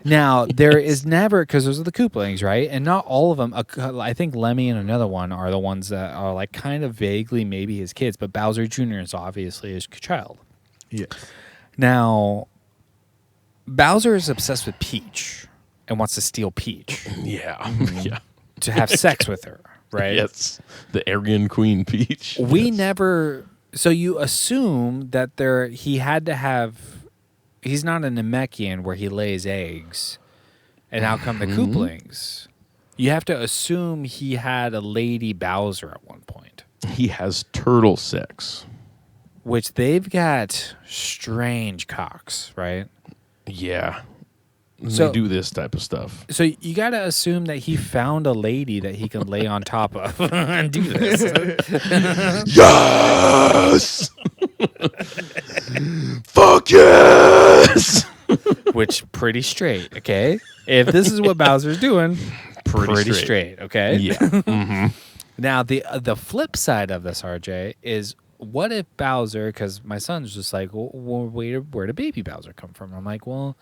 Now, there is never, because those are the Koopalings, right? And not all of them, I think Lemmy and another one are the ones that are like kind of vaguely maybe his kids, but Bowser Jr. is obviously his child. Yes. Now, Bowser is obsessed with Peach and wants to steal Peach Yeah. Yeah. to have sex with her, right? Yes. The Aryan Queen Peach. We Yes. never. So you assume that he had to have. He's not a Namekian where he lays eggs, and how come the Koopalings? You have to assume he had a lady Bowser at one point, He has turtle sex. which they've got strange cocks, right? Yeah. So- They do this type of stuff. So you got to assume that he found a lady that he can lay on top of and do this. Yes! Fuck yes! Which pretty straight, okay? If this is what Bowser's doing, pretty straight, okay? Yeah. Now the flip side of this, RJ, is what if Bowser? Because my son's just like, well, where did baby Bowser come from? I'm like, well,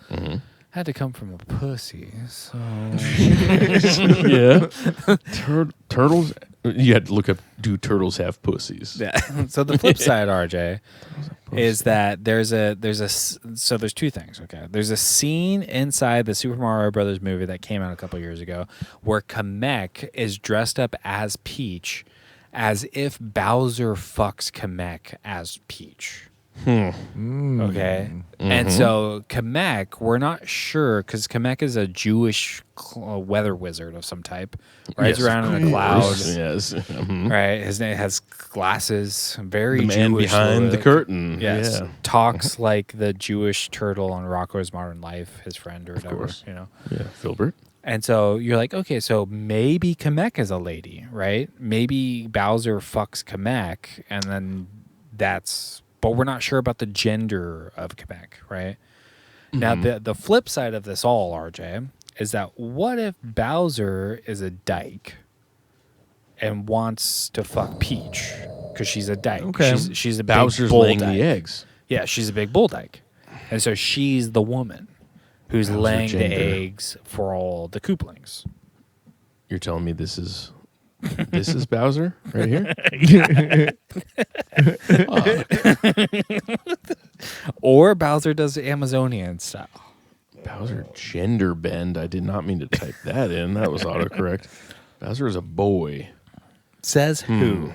had to come from a pussy. So Yeah. Turtles. You had to look up, do turtles have pussies? yeah. So the flip side, RJ, is that there's two things. Okay, there's a scene inside the Super Mario Brothers movie that came out a couple years ago where Kamek is dressed up as Peach, as if Bowser fucks Kamek as Peach. Okay. And so Kamek, we're not sure because Kamek is a Jewish weather wizard of some type. Rides Yes, around of in a cloud. course. Yes. Mhm. Right. His name has glasses. Very The man Jewish behind the look. curtain. Yes. Yeah. Talks like the Jewish turtle on Rocko's Modern Life, his friend or whatever. course. You know. Yeah. Filbert. And so you're like, okay, so maybe Kamek is a lady, right? Maybe Bowser fucks Kamek, and then but we're not sure about the gender of Kamek, right? Now, the flip side of this all, RJ, is that what if Bowser is a dyke and wants to fuck Peach because she's a dyke? Okay. She's a big Bowser's bull laying dyke. the eggs. Yeah, she's a big bull dyke. And so she's the woman who's Bowser laying the gender. eggs for all the Koopalings. You're telling me this is Bowser right here? Or Bowser does the Amazonian style. Bowser gender bend. I did not mean to type that in. That was autocorrect. Bowser is a boy. Says who?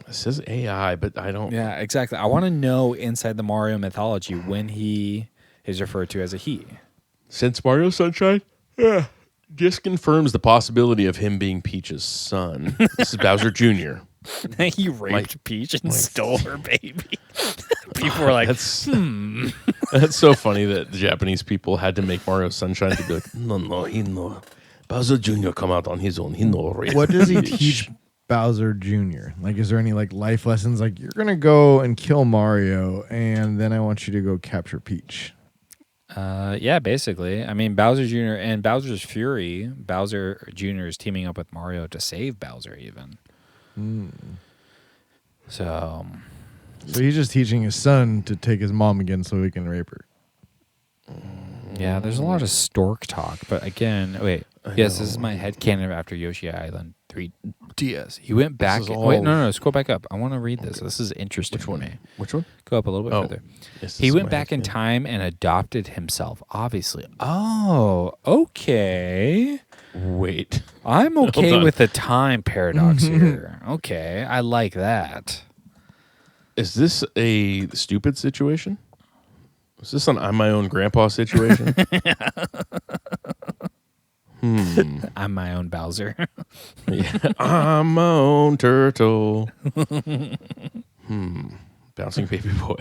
It says AI, but I don't. Yeah, exactly. I want to know inside the Mario mythology when he is referred to as a he. Since Mario Sunshine, just confirms the possibility of him being Peach's son. This is Bowser Jr. He raped Peach and stole her baby. People were like, That's so funny that the Japanese people had to make Mario Sunshine to be like, no, he no. Bowser Jr. come out on his own. He no rape. What does he teach Bowser Jr.? Like, is there any like life lessons? Like, you're gonna go and kill Mario, and then I want you to go capture Peach. yeah, basically. I mean, Bowser Jr. and Bowser's Fury, Bowser Jr. is teaming up with Mario to save Bowser even. So So he's just teaching his son to take his mom again so he can rape her. yeah, there's a lot of stork talk, but again, wait. Yes, this is my headcanon after Yoshi Island 3DS. He went back. is Wait, all- no, scroll back up. I want to read this. This is interesting. Which one? To me. Which one? Go up a little bit Oh, further. yes, He this went is back my in headcanon. time and adopted himself, obviously. Oh, okay. Wait. I'm okay on. with the time paradox here. Okay, I like that. Is this a stupid situation? Is this an I'm my own grandpa situation? I'm my own Bowser. Yeah. I'm my own turtle. Bouncing baby boy.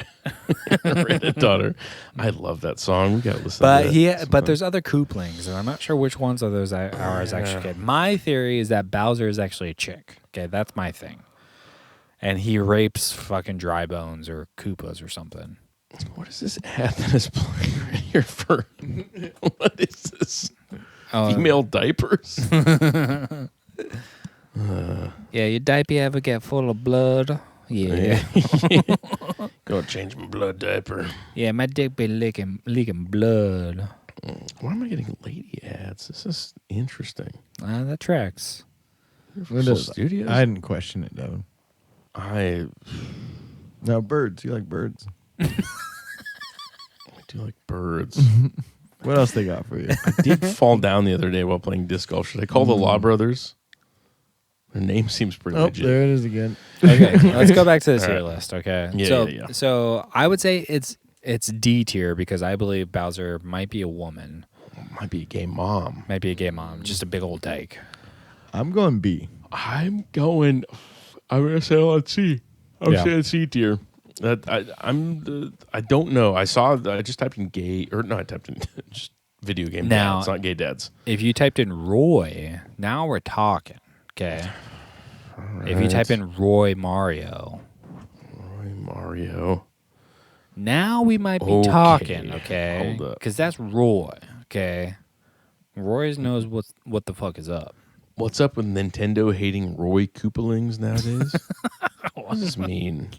Redhead daughter. I love that song. We gotta listen to that. But there's other Koopalings, and I'm not sure which ones of those are actually good. My theory is that Bowser is actually a chick. Okay, that's my thing. And he rapes fucking dry bones or Koopas or something. What is this ad that is playing right here for? What is this? Female diapers? Yeah, your diaper ever get full of blood? Yeah. Go change my blood diaper. Yeah, my dick be leaking blood. Why am I getting lady ads? This is interesting. That tracks. Universal Studios. I didn't question it, Devin. No, birds. You like birds. I do like birds. What else they got for you? I did fall down the other day while playing disc golf. Should I call the Law Brothers? Their name seems pretty Oh, legit. there it is again. Okay, let's go back to this All tier right. list. Okay, Yeah. so I would say it's D tier because I believe Bowser might be a woman, Might be a gay mom. might be a gay mom, just a big old dyke. I'm going B. I'm going to say let's see. I'm Yeah. saying C tier. I don't know. I just typed in gay, or no, I typed in just video game Now- dads, not gay dads. If you typed in Roy, now we're talking. Okay. If you type in Roy Mario, Roy Mario. now we might be Okay, talking. Okay, hold up. because that's Roy. Okay, Roy knows what the fuck is up. What's up with Nintendo hating Roy Koopalings nowadays? What does this mean?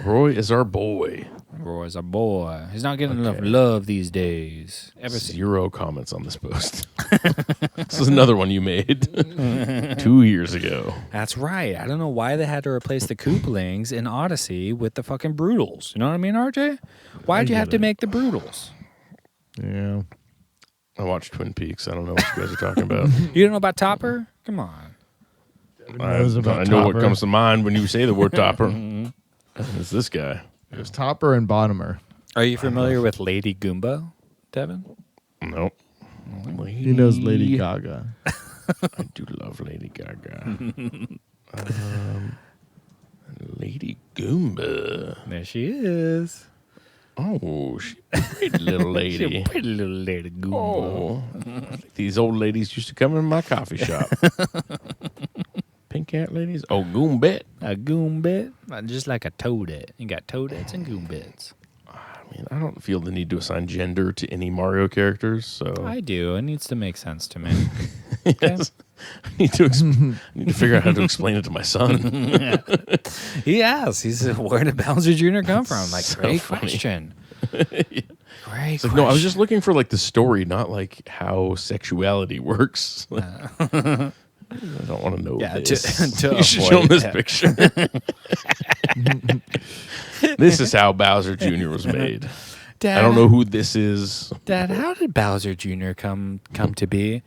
Roy is our boy. Roy's a boy. He's not getting enough Okay. love these days. Ever since. Zero comments on this post. This is another one you made 2 years ago. That's right. I don't know why they had to replace the Koopalings in Odyssey with the fucking Brutals. You know what I mean, RJ? Why'd you have to make the Brutals? Yeah. I watched Twin Peaks. I don't know what you guys are talking about. You don't know about Topper? Come on. knows about I know what Topper. comes to mind when you say the word topper. It's this guy. It was Topper and Bottomer. Are you familiar with Lady Goomba, Devin? Nope. He knows Lady Gaga. I do love Lady Gaga. Lady Goomba. There she is. Oh, she's a pretty little She's a lady. pretty little Lady Goomba. Oh, these old ladies used to come in my coffee shop. Pink hat ladies. Oh, Goombet. A Goombit? Just like a Toadette. You got Toadettes and Goombits. I mean, I don't feel the need to assign gender to any Mario characters, so I do. It needs to make sense to me. Yes. I need to figure out how to explain it to my son. He asks. He said, where did Bowser Jr. come from? Like, So great funny. question. Great It's like, no, I was just looking for like the story, not like how sexuality works. Like, I don't want to know Yeah, this. to You should show him avoid this that. picture. This is how Bowser Jr. was made. Dad, I don't know who this is. Dad, how did Bowser Jr. come to be?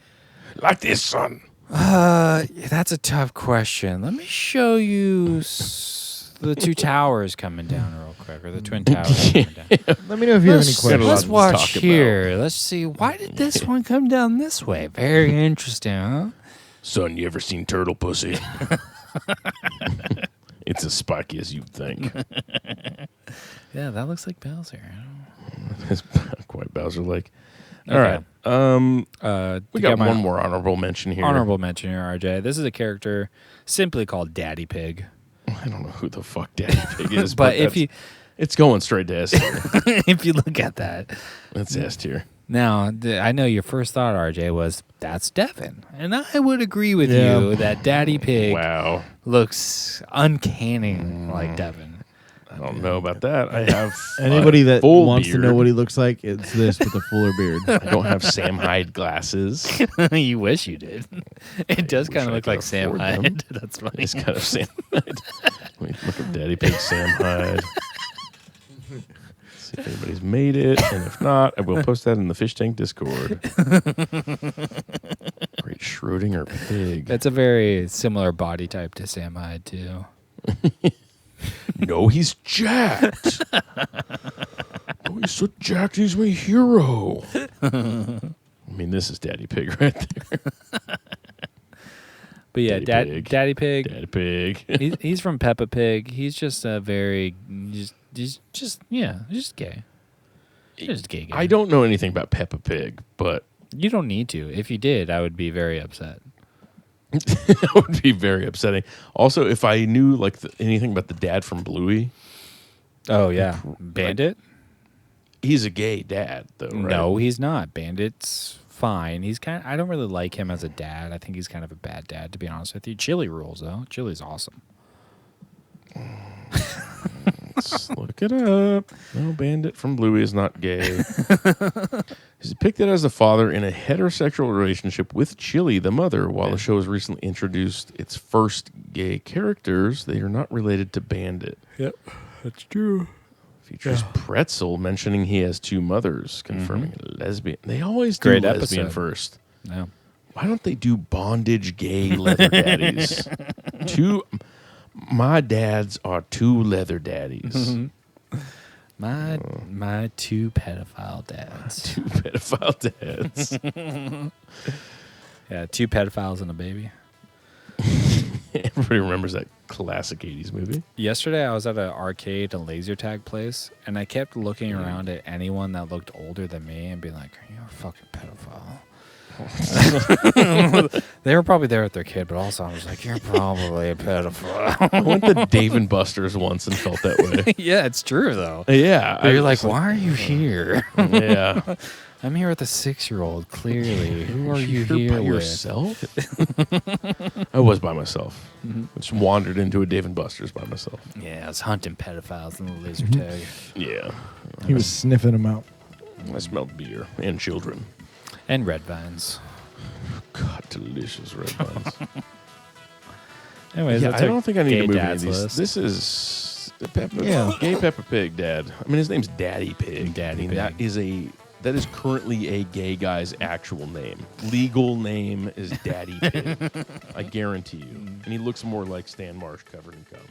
Like this, son. That's a tough question. Let me show you the two towers coming down real quick, or the twin towers coming down. Let me know if you have any Let's, questions. let's to watch talk here. Let's see. Why did this one come down this way? Very interesting, huh? Son, you ever seen turtle pussy? It's as spiky as you'd think. Yeah, that looks like Bowser. It's quite Bowser-like. All Okay. right. We to got get my one more honorable mention here. honorable mention here, RJ. This is a character simply called Daddy Pig. I don't know who the fuck Daddy Pig is, But if that's- it's going straight to S tier. if you look at that, That's S tier. now I know your first thought, RJ, was that's Devin, and I would agree with Yeah. you that Daddy Pig Wow. looks uncanny like Devin. I don't know about that. I have Anybody that full wants to know beard. what he looks like, it's this with a fuller beard. I don't have Sam Hyde glasses. You wish you did. It does wish kind I of look could like Sam afford them. Hyde. That's funny. It's kind of Sam Hyde. Let me look up Daddy Pig Sam Hyde. See if anybody's made it, and if not, I will post that in the Fish Tank Discord. Great Schrodinger pig. It's a very similar body type to Sam Hyde too. No, he's jacked. Oh, he's so jacked. He's my hero. I mean, this is Daddy Pig right there. But yeah, Daddy Daddy Pig. Pig. Daddy Pig. He's from Peppa Pig. He's just a very he's just gay. Just gay guy. I don't know anything about Peppa Pig, but You don't need to. If you did, I would be very upset. that would be very upsetting. Also, if I knew like anything about the dad from Bluey, Oh yeah, Bandit? he's a gay dad, though. Right? No, he's not. Bandit's fine. He's I don't really like him as a dad. I think he's kind of a bad dad, to be honest with you. Chili rules though. Chili's awesome. Let's look it up. No, Bandit from Bluey is not gay. He's depicted as a father in a heterosexual relationship with Chili, the mother. While the show has recently introduced its first gay characters, they are not related to Bandit. Yep, that's true. Features Pretzel mentioning he has two mothers, confirming a lesbian. They always do Great lesbian episode. first. Yeah. Why don't they do bondage gay leather daddies? My dads are two leather daddies. My two pedophile dads. Two pedophile dads. Yeah, two pedophiles and a baby. Everybody remembers that classic 80s movie. Yesterday, I was at an arcade and laser tag place, and I kept looking around at anyone that looked older than me and being like, "You're a fucking pedophile." They were probably there with their kid, but also I was like, "You're probably a pedophile." I went to Dave and Buster's once and felt that way. Yeah, it's true though. Yeah. But you're like, "Why are you here?" Yeah. I'm here with a 6-year-old. Clearly, who are you You're here by with? yourself? I was by myself. I just wandered into a Dave and Buster's by myself. Yeah, I was hunting pedophiles in the laser tag. Yeah. He was sniffing them out. I smelled beer and children. And red vines. God, delicious red vines. Anyways, Yeah, that's I don't think I need gay to move any of dad's these. list. This is Yeah. Gay Peppa Pig Dad. I mean, his name's Daddy Pig. Daddy That is currently a gay guy's actual name. Legal name is Daddy Pig. I guarantee you. And he looks more like Stan Marsh covered in cum.